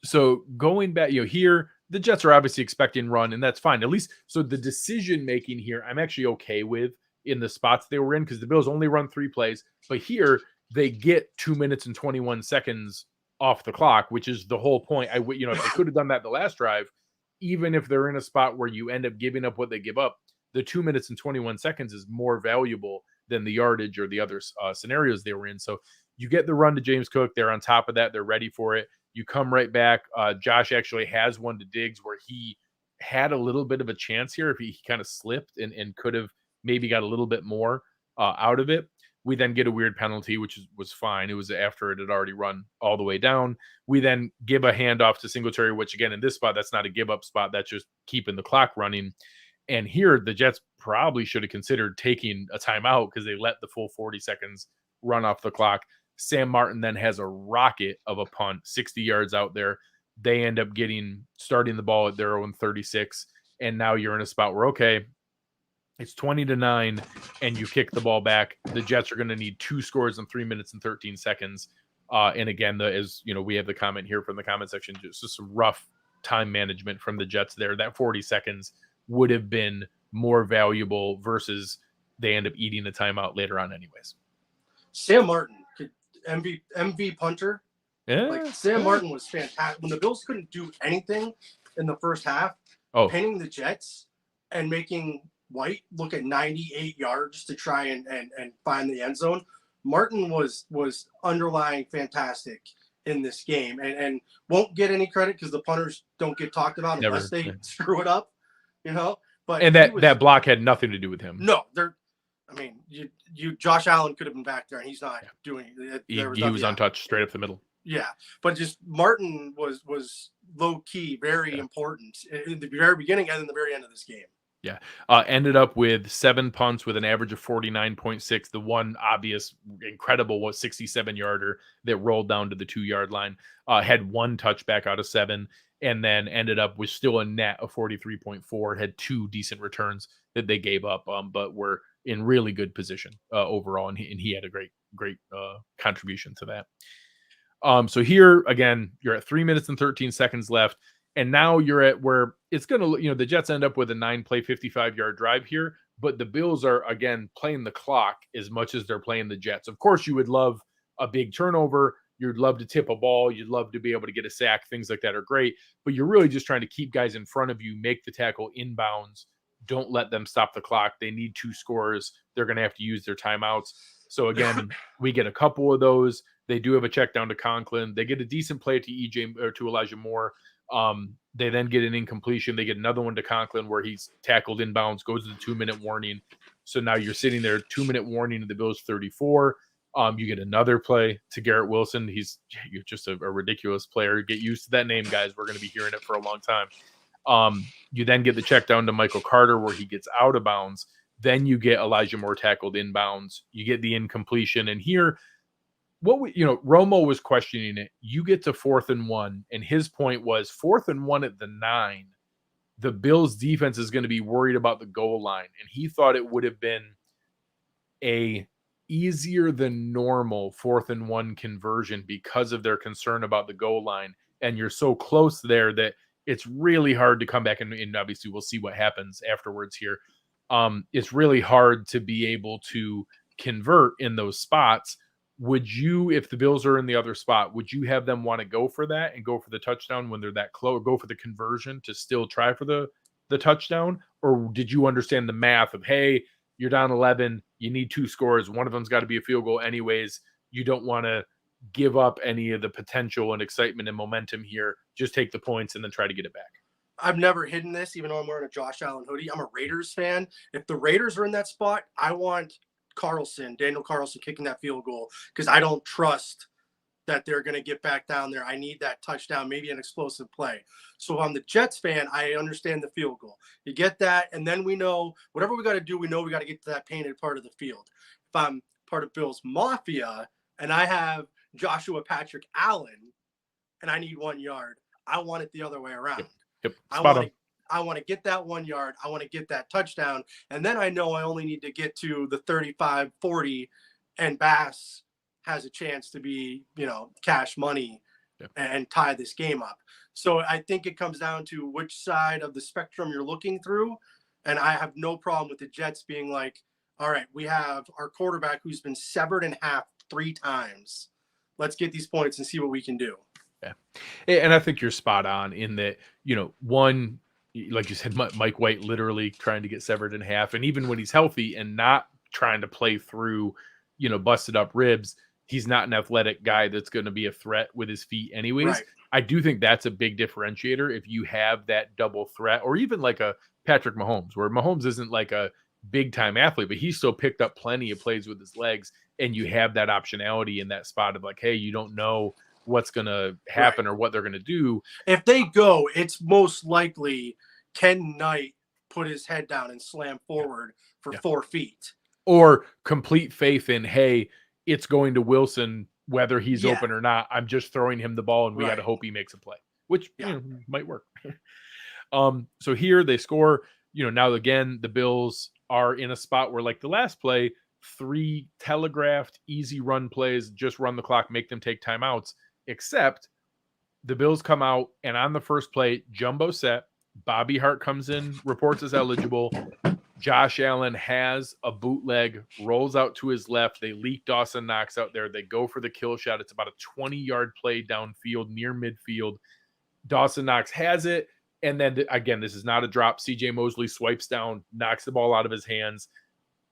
So going back, here, the Jets are obviously expecting run, and that's fine. At least, so the decision making here, I'm actually okay with in the spots they were in, because the Bills only run 3 plays, but here they get 2 minutes and 21 seconds off the clock, which is the whole point. If they could have done that the last drive, even if they're in a spot where you end up giving up what they give up, the 2 minutes and 21 seconds is more valuable than the yardage or the other scenarios they were in. So you get the run to James Cook. They're on top of that. They're ready for it. You come right back. Josh actually has one to Diggs where he had a little bit of a chance here if he kind of slipped and could have maybe got a little bit more out of it. We then get a weird penalty, which was fine. It was after it had already run all the way down. We then give a handoff to Singletary, which again, in this spot, that's not a give up spot. That's just keeping the clock running. And here, the Jets probably should have considered taking a timeout because they let the full 40 seconds run off the clock. Sam Martin then has a rocket of a punt, 60 yards out there. They end up starting the ball at their own 36. And now you're in a spot where, okay, it's 20-9 and you kick the ball back. The Jets are going to need 2 scores in 3 minutes and 13 seconds. And again, as you know, we have the comment here from the comment section, just some rough time management from the Jets there. That 40 seconds would have been more valuable versus they end up eating a timeout later on anyways. Sam Martin, MV punter. Yeah. Sam Martin was fantastic. When the Bills couldn't do anything in the first half, pinning the Jets and making White look at 98 yards to try and find the end zone. Martin was underlying fantastic in this game and won't get any credit because the punters don't get talked about unless they screw it up, you know. But that block had nothing to do with him. No, Josh Allen could have been back there and he's not doing it. He was untouched straight up the middle. Yeah, but just Martin was low key, very important in the very beginning and in the very end of this game. Yeah. Ended up with 7 punts with an average of 49.6. The one obvious, incredible 67-yarder that rolled down to the 2-yard line. Had 1 touchback out of 7, and then ended up with still a net of 43.4. Had 2 decent returns that they gave up, but were in really good position overall, and he had a great contribution to that. So here, again, you're at 3 minutes and 13 seconds left. And now you're at where it's going to, the Jets end up with a 9-play, 55-yard drive here, but the Bills are, again, playing the clock as much as they're playing the Jets. Of course, you would love a big turnover. You'd love to tip a ball. You'd love to be able to get a sack. Things like that are great, but you're really just trying to keep guys in front of you, make the tackle inbounds. Don't let them stop the clock. They need 2 scores. They're going to have to use their timeouts. So again, we get a couple of those. They do have a check down to Conklin. They get a decent play to to Elijah Moore. They then get an incompletion. They get another one to Conklin where he's tackled inbounds, goes to the 2-minute warning. So now you're sitting there, 2-minute warning to the Bills 34. You get another play to Garrett Wilson. You're just a ridiculous player. Get used to that name, guys. We're going to be hearing it for a long time. You then get the check down to Michael Carter where he gets out of bounds. Then you get Elijah Moore tackled inbounds. You get the incompletion. And here, Romo was questioning it. You get to 4th and 1, and his point was 4th and 1 at the 9. The Bills defense is going to be worried about the goal line, and he thought it would have been a easier than normal 4th and 1 conversion because of their concern about the goal line. And you're so close there that it's really hard to come back, and obviously we'll see what happens afterwards here. It's really hard to be able to convert in those spots. Would you, if the Bills are in the other spot, would you have them want to go for that and go for the touchdown when they're that close, or go for the conversion to still try for the touchdown? Or did you understand the math of, hey, you're down 11, you need 2 scores, one of them's got to be a field goal anyways, you don't want to give up any of the potential and excitement and momentum here, just take the points and then try to get it back? I've never hidden this, even though I'm wearing a Josh Allen hoodie. I'm a Raiders fan. If the Raiders are in that spot, I want Daniel Carlson kicking that field goal because I don't trust that they're going to get back down there. I need that touchdown, maybe an explosive play. So if I'm the Jets fan, I understand the field goal. You get that, and then we know whatever we got to do, we know we got to get to that painted part of the field. If I'm part of Bills Mafia and I have Joshua Patrick Allen and I need 1 yard, I want it the other way around. Yep. I want to get that 1 yard. I want to get that touchdown. And then I know I only need to get to the 35, 40, and Bass has a chance to be, cash money and tie this game up. So I think it comes down to which side of the spectrum you're looking through. And I have no problem with the Jets being like, all right, we have our quarterback who's been severed in half 3 times. Let's get these points and see what we can do. Yeah. And I think you're spot on in that, one, like you said, Mike White literally trying to get severed in half. And even when he's healthy and not trying to play through, busted up ribs, he's not an athletic guy that's going to be a threat with his feet anyways. Right. I do think that's a big differentiator if you have that double threat, or even like a Patrick Mahomes, where Mahomes isn't like a big time athlete, but he still picked up plenty of plays with his legs, and you have that optionality in that spot of like, hey, you don't know what's going to happen Right. or what they're going to do. If they go, it's most likely Ken Knight put his head down and slam forward for 4 feet. Or complete faith in, hey, it's going to Wilson, whether he's open or not. I'm just throwing him the ball, and we got to hope he makes a play, which might work. So here they score. Now again, the Bills are in a spot where, like the last play, 3 telegraphed easy run plays, just run the clock, make them take timeouts, except the Bills come out, and on the first play, jumbo set, Bobby Hart comes in, reports as eligible. Josh Allen has a bootleg, rolls out to his left. They leak Dawson Knox out there. They go for the kill shot. It's about a 20-yard play downfield near midfield. Dawson Knox has it. And then, again, this is not a drop. CJ Mosley swipes down, knocks the ball out of his hands.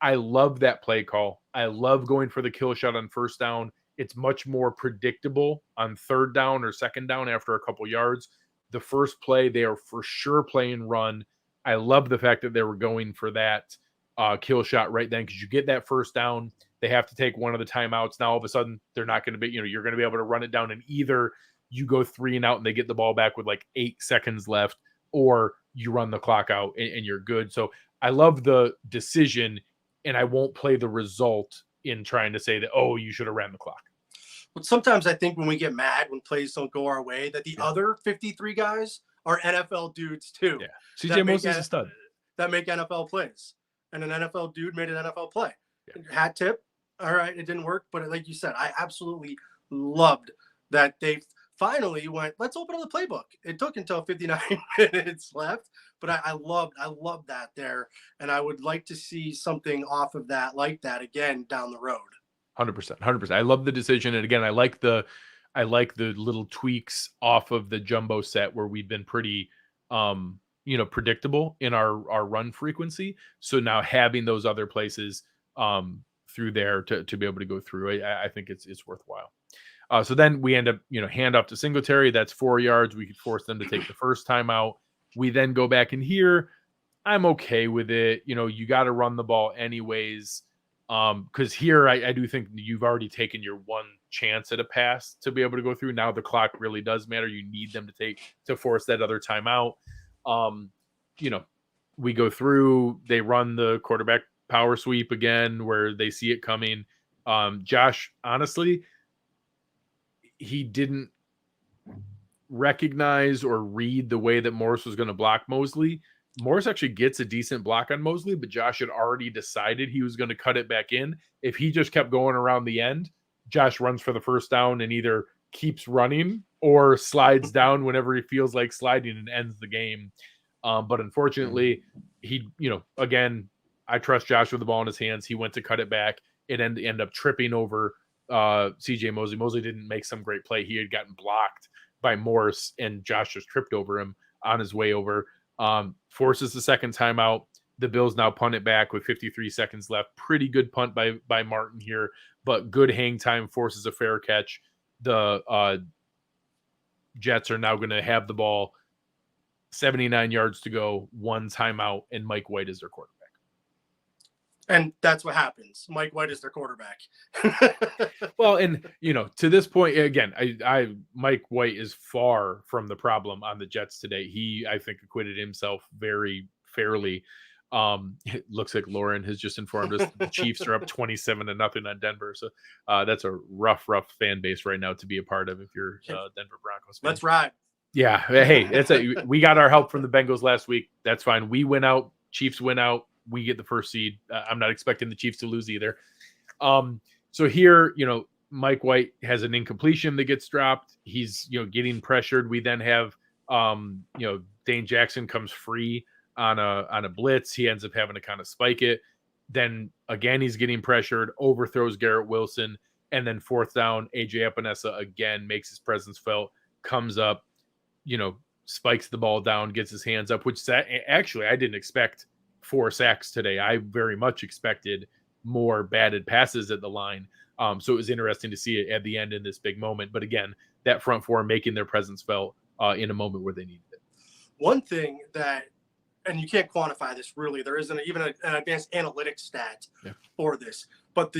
I love that play call. I love going for the kill shot on first down. It's much more predictable on third down or second down after a couple yards. The first play, they are for sure playing run. I love the fact that they were going for that kill shot right then, because you get that first down. They have to take one of the timeouts. Now, all of a sudden, they're not going to be, you're going to be able to run it down, and either you go 3 and out and they get the ball back with like 8 seconds left, or you run the clock out and you're good. So I love the decision, and I won't play the result in trying to say that, oh, you should have ran the clock. But sometimes I think when we get mad when plays don't go our way, that the other 53 guys are NFL dudes too. Yeah. CJ Mosley is a stud. That make NFL plays. And an NFL dude made an NFL play. Yeah. Hat tip. All right. It didn't work. But like you said, I absolutely loved that they finally went, let's open up the playbook. It took until 59 minutes left. But I loved that there. And I would like to see something off of that like that again down the road. 100%. I love the decision. And again, I like the little tweaks off of the jumbo set where we've been pretty, predictable in our run frequency. So now having those other places through there to be able to go through, I think it's worthwhile. So then we end up, hand off to Singletary. That's 4 yards. We could force them to take the first time out. We then go back in here. I'm okay with it. You got to run the ball anyways. Because here I do think you've already taken your one chance at a pass to be able to go through. Now the clock really does matter. You need them to force that other timeout. We go through, they run the quarterback power sweep again where they see it coming. Josh, honestly, he didn't recognize or read the way that Morris was going to block Mosley. Morris actually gets a decent block on Mosley, but Josh had already decided he was going to cut it back in. If he just kept going around the end, Josh runs for the first down and either keeps running or slides down whenever he feels like sliding and ends the game. But unfortunately, he, again, I trust Josh with the ball in his hands. He went to cut it back. It ended up tripping over CJ Mosley. Mosley didn't make some great play. He had gotten blocked by Morris, and Josh just tripped over him on his way over. Forces the second timeout. The Bills now punt it back with 53 seconds left. Pretty good punt by Martin here, but good hang time, forces a fair catch. The Jets are now going to have the ball, 79 yards to go, 1 timeout, and Mike White is their quarterback. And that's what happens. Mike White is their quarterback. Well, and to this point, again, Mike White is far from the problem on the Jets today. He, I think, acquitted himself very fairly. It looks like Lauren has just informed us the Chiefs are up 27-0 on Denver. So that's a rough fan base right now to be a part of if you're Denver Broncos fan. Let's ride. Yeah. Hey, we got our help from the Bengals last week. That's fine. We win out. Chiefs win out. We get the first seed. I'm not expecting the Chiefs to lose either. So here, Mike White has an incompletion that gets dropped. He's, getting pressured. We then have, Dane Jackson comes free on a blitz. He ends up having to kind of spike it. Then again, he's getting pressured, overthrows Garrett Wilson. And then fourth down, AJ Epinesa again makes his presence felt, comes up, spikes the ball down, gets his hands up, which actually I didn't expect 4 sacks today. I very much expected more batted passes at the line. So it was interesting to see it at the end in this big moment. But again, that front four, making their presence felt in a moment where they needed it. One thing that, and you can't quantify this really, there isn't even an advanced analytics stat for this, but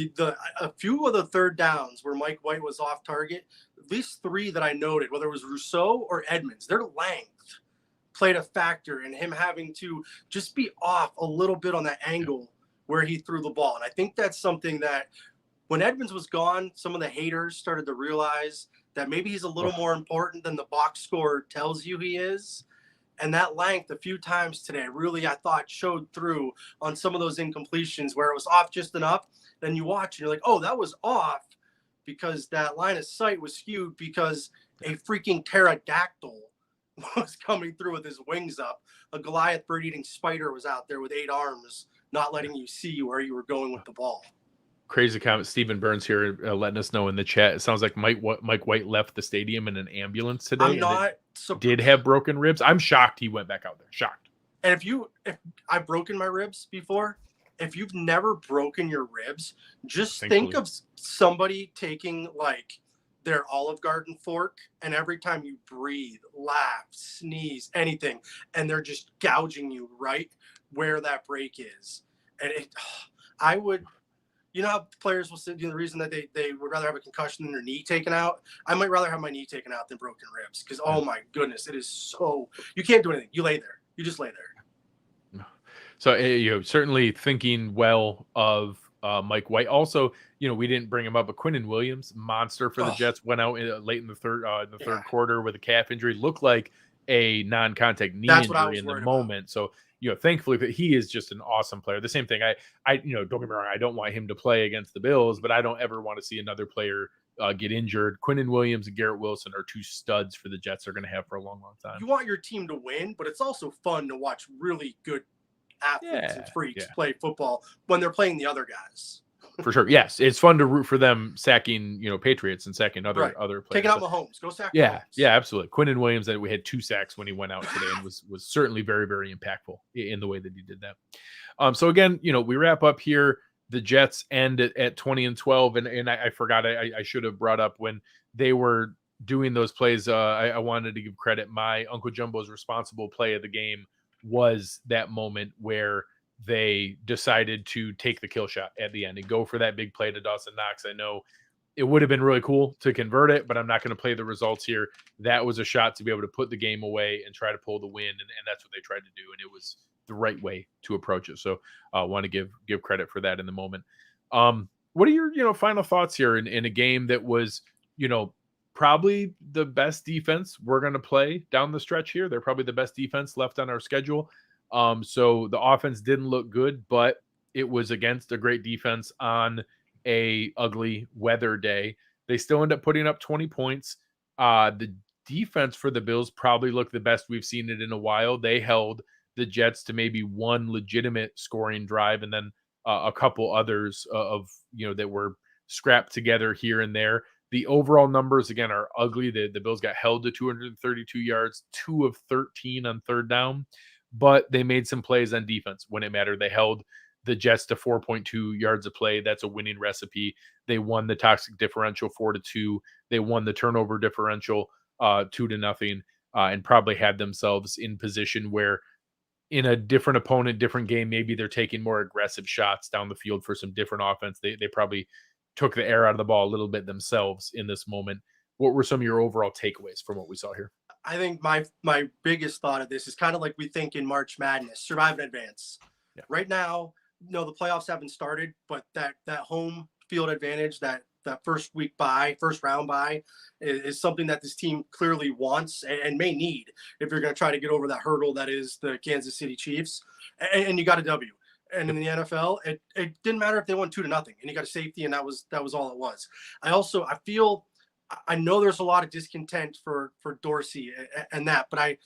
a few of the third downs where Mike White was off target, at least 3 that I noted, whether it was Rousseau or Edmonds, their length played a factor in him having to just be off a little bit on that angle where he threw the ball. And I think that's something that when Edmonds was gone, some of the haters started to realize that maybe he's a little more important than the box score tells you he is. And that length a few times today really, I thought, showed through on some of those incompletions where it was off just enough. Then you watch and you're like, oh, that was off because that line of sight was skewed because a freaking pterodactyl was coming through with his wings up. A Goliath bird-eating spider was out there with 8 arms, not letting you see where you were going with the ball. Crazy comment. Stephen Burns here letting us know in the chat. It sounds like Mike White left the stadium in an ambulance today. I'm not did have broken ribs. I'm shocked he went back out there. Shocked. And if I've broken my ribs before, if you've never broken your ribs, just think of somebody taking like their Olive Garden fork, and every time you breathe, laugh, sneeze, anything, and they're just gouging you right where that break is. And I would, you know how players will say, the reason that they would rather have a concussion than their knee taken out? I might rather have my knee taken out than broken ribs because, oh my goodness, it is so, you can't do anything. You lay there. You just lay there. So, certainly thinking well of Mike White. Also, we didn't bring him up, but Quinn Williams, monster for the Jets, went out late in the third quarter with a calf injury. Looked like a non-contact knee injury in the moment. So, thankfully that he is just an awesome player. The same thing. I don't get me wrong. I don't want him to play against the Bills, but I don't ever want to see another player get injured. Quinn Williams and Garrett Wilson are 2 studs for the Jets. They're going to have for a long, long time. You want your team to win, but it's also fun to watch really good athletes and freaks play football when they're playing the other guys. For sure. Yes. It's fun to root for them sacking, Patriots and sacking other players. Taking out Mahomes. Go sack Mahomes. Mahomes. Yeah, absolutely. Quinn Williams, we had 2 sacks when he went out today and was certainly very, very impactful in the way that he did that. So again, we wrap up here. The Jets end at 20-12. And I forgot, I should have brought up when they were doing those plays. I wanted to give credit. My Uncle Jumbo's responsible play of the game was that moment where they decided to take the kill shot at the end and go for that big play to Dawson Knox. I know it would have been really cool to convert it, but I'm not going to play the results here. That was a shot to be able to put the game away and try to pull the win, and that's what they tried to do, and it was the right way to approach it. So I want to give credit for that in the moment. What are your final thoughts here in a game that was probably the best defense we're going to play down the stretch here? They're probably the best defense left on our schedule. So the offense didn't look good, but it was against a great defense on a ugly weather day. They still end up putting up 20 points. The defense for the Bills probably looked the best we've seen it in a while. They held the Jets to maybe 1 legitimate scoring drive and then a couple others that were scrapped together here and there. The overall numbers, again, are ugly. The Bills got held to 232 yards, 2 of 13 on third down. But they made some plays on defense when it mattered. They held the Jets to 4.2 yards a play. That's a winning recipe. They won the toxic differential 4-2. They won the turnover differential 2-0, and probably had themselves in position where in a different opponent, different game, maybe they're taking more aggressive shots down the field for some different offense. They probably took the air out of the ball a little bit themselves in this moment. What were some of your overall takeaways from what we saw here? I think my biggest thought of this is kind of like we think in March Madness, survive in advance. Yeah. Right now, the playoffs haven't started, but that home field advantage, that first round bye is something that this team clearly wants and may need if you're going to try to get over that hurdle that is the Kansas City Chiefs. And you got a W. And in the NFL, it didn't matter if they won 2-0 and you got a safety, and that was all it was. I know there's a lot of discontent for Dorsey and that, but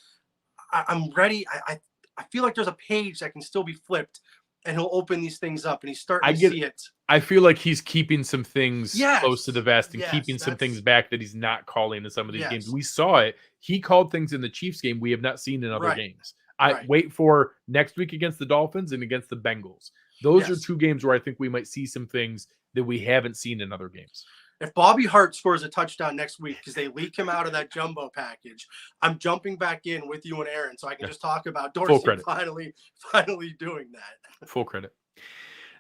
I'm ready. I feel like there's a page that can still be flipped, and he'll open these things up, and he's starting to see it. I feel like he's keeping some things close to the vest and keeping some things back that he's not calling in some of these games. We saw it. He called things in the Chiefs game we have not seen in other games. I wait for next week against the Dolphins and against the Bengals. Those are 2 games where I think we might see some things that we haven't seen in other games. If Bobby Hart scores a touchdown next week because they leak him out of that jumbo package, I'm jumping back in with you and Aaron so I can just talk about Dorsey finally doing that. Full credit.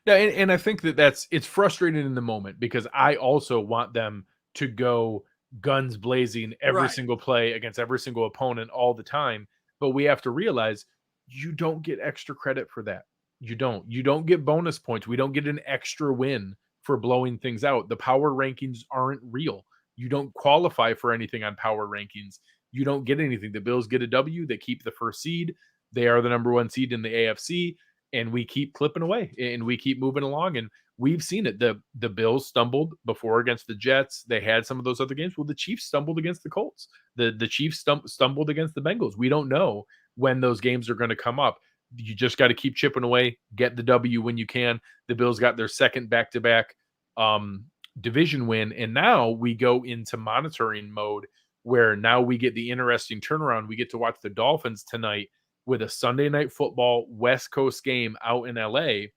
Yeah, and I think it's frustrating in the moment because I also want them to go guns blazing every single play against every single opponent all the time. But we have to realize you don't get extra credit for that. You don't get bonus points. We don't get an extra win for blowing things out. The power rankings aren't real. You don't qualify for anything on power rankings. You don't get anything. The Bills get a W. They keep the first seed. They are the number 1 seed in the AFC. And we keep clipping away and we keep moving along. And we've seen it. The Bills stumbled before against the Jets. They had some of those other games. Well, the Chiefs stumbled against the Colts. The Chiefs stumbled against the Bengals. We don't know when those games are going to come up. You just got to keep chipping away, get the W when you can. The Bills got their second back-to-back division win. And now we go into monitoring mode where now we get the interesting turnaround. We get to watch the Dolphins tonight with a Sunday night football West Coast game out in LA,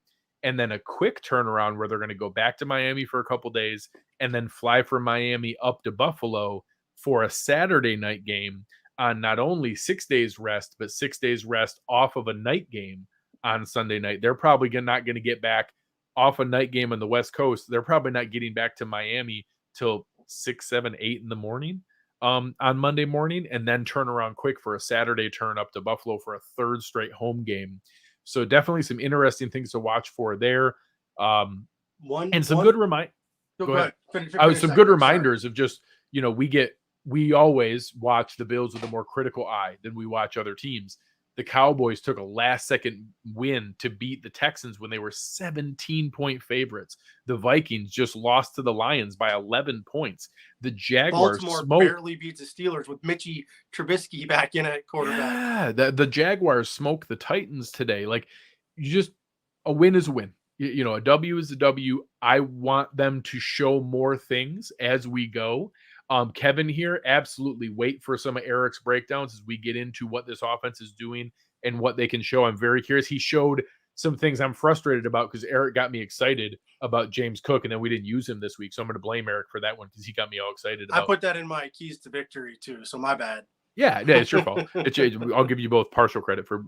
and then a quick turnaround where they're going to go back to Miami for a couple days and then fly from Miami up to Buffalo for a Saturday night game on not only 6 days rest, but 6 days rest off of a night game on Sunday night. They're probably not going to get back off a night game on the West Coast. They're probably not getting back to Miami till 6, 7, 8 in the morning. On Monday morning, and then turn around quick for a Saturday turn up to Buffalo for a third straight home game. So definitely some interesting things to watch for there. Good reminders of just, we always watch the Bills with a more critical eye than we watch other teams. The Cowboys took a last-second win to beat the Texans when they were 17-point favorites. The Vikings just lost to the Lions by 11 points. The Jaguars barely beats the Steelers with Mitchie Trubisky back in at quarterback. Yeah, the Jaguars smoked the Titans today. Like, a win is a win. A W is a W. I want them to show more things as we go. Kevin here, absolutely wait for some of Eric's breakdowns as we get into what this offense is doing and what they can show. I'm very curious. He showed some things I'm frustrated about because Eric got me excited about James Cook, and then we didn't use him this week. So I'm going to blame Eric for that one because he got me all excited. I put that in my keys to victory too, so my bad. Yeah, it's your fault. I'll give you both partial credit for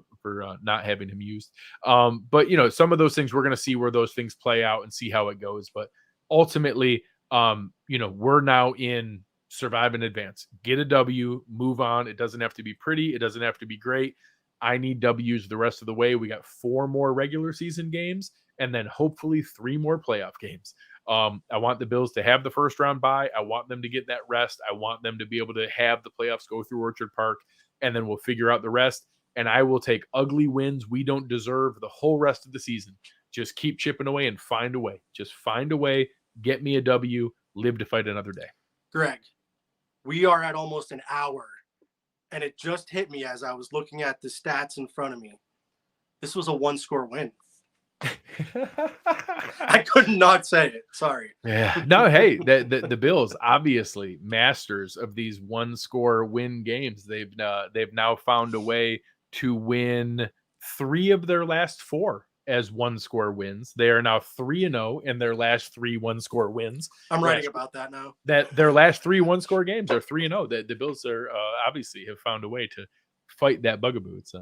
not having him used. But some of those things we're going to see where those things play out and see how it goes. But ultimately, we're now in survive in advance. Get a W, move on. It doesn't have to be pretty. It doesn't have to be great. I need W's the rest of the way. We got 4 more regular season games and then hopefully 3 more playoff games. I want the Bills to have the first round bye. I want them to get that rest. I want them to be able to have the playoffs go through Orchard Park, and then we'll figure out the rest. And I will take ugly wins we don't deserve the whole rest of the season. Just keep chipping away and find a way. Just find a way. Get me a W. Live to fight another day. Greg, we are at almost an hour, and it just hit me as I was looking at the stats in front of me. This was a 1-score win. I could not say it. Sorry. Yeah. No, hey, the Bills, obviously masters of these 1-score win games. They've now found a way to win 3 of their last 4 as 1-score wins. They are now 3-0 in their last 3 1-score wins. I'm writing about that now. That their last 3 1-score games are 3-0. The Bills are obviously have found a way to fight that bugaboo. It's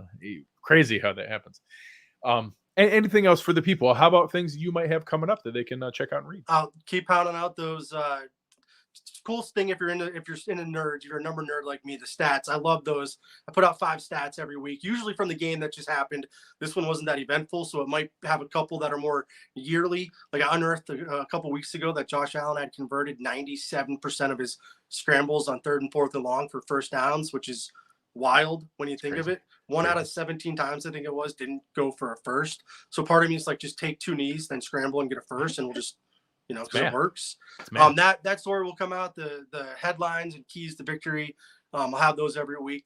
crazy how that happens. And anything else for the people? How about things you might have coming up that they can check out and read? I'll keep pounding out those coolest thing if you're into nerds, you're a number nerd like me, the stats. I love those. I put out 5 stats every week, usually from the game that just happened. This one wasn't that eventful, so it might have a couple that are more yearly. Like I unearthed a couple weeks ago that Josh Allen had converted 97% of his scrambles on 3rd and 4th and long for first downs, which is wild when you think of it. 1 out of 17 times I think it was didn't go for a first. So part of me is like, just take 2 knees, then scramble and get a first, and we'll just because it works. That story will come out. The headlines and keys to victory. I'll have those every week.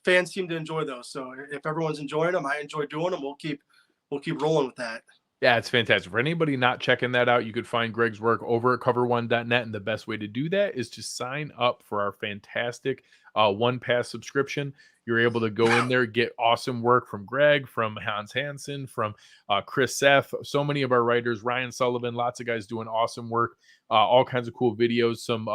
Fans seem to enjoy those. So if everyone's enjoying them, I enjoy doing them. We'll keep rolling with that. Yeah, it's fantastic. For anybody not checking that out, you could find Greg's work over at cover1.net. And the best way to do that is to sign up for our fantastic one pass subscription. You're able to go in there, get awesome work from Greg, from Hans Hansen, from Chris Seth, so many of our writers, Ryan Sullivan, lots of guys doing awesome work, all kinds of cool videos, some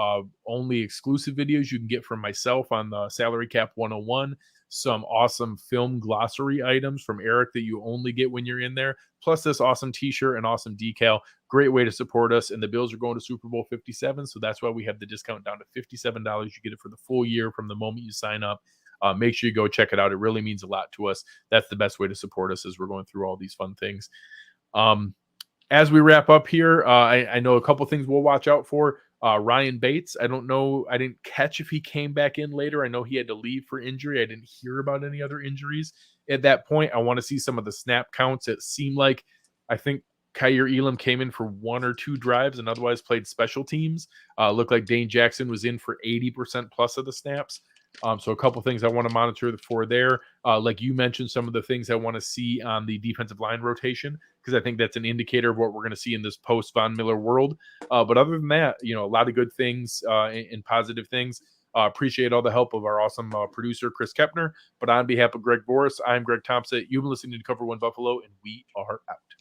only exclusive videos you can get from myself on the Salary Cap 101, some awesome film glossary items from Eric that you only get when you're in there, plus this awesome t-shirt and awesome decal. Great way to support us. And the Bills are going to Super Bowl 57, so that's why we have the discount down to $57. You get it for the full year from the moment you sign up. Make sure you go check it out. It really means a lot to us. That's the best way to support us as we're going through all these fun things. As we wrap up here, I know a couple things we'll watch out for. Ryan Bates, I don't know. I didn't catch if he came back in later. I know he had to leave for injury. I didn't hear about any other injuries at that point. I want to see some of the snap counts. It seemed like, I think Kaiir Elam came in for 1 or 2 drives and otherwise played special teams. Looked like Dane Jackson was in for 80% plus of the snaps. So a couple things I want to monitor for there. Like you mentioned, some of the things I want to see on the defensive line rotation, because I think that's an indicator of what we're going to see in this post Von Miller world. But other than that, a lot of good things and positive things. Appreciate all the help of our awesome producer, Chris Kepner. But on behalf of Greg Boris, I'm Greg Tompsett. You've been listening to Cover One Buffalo, and we are out.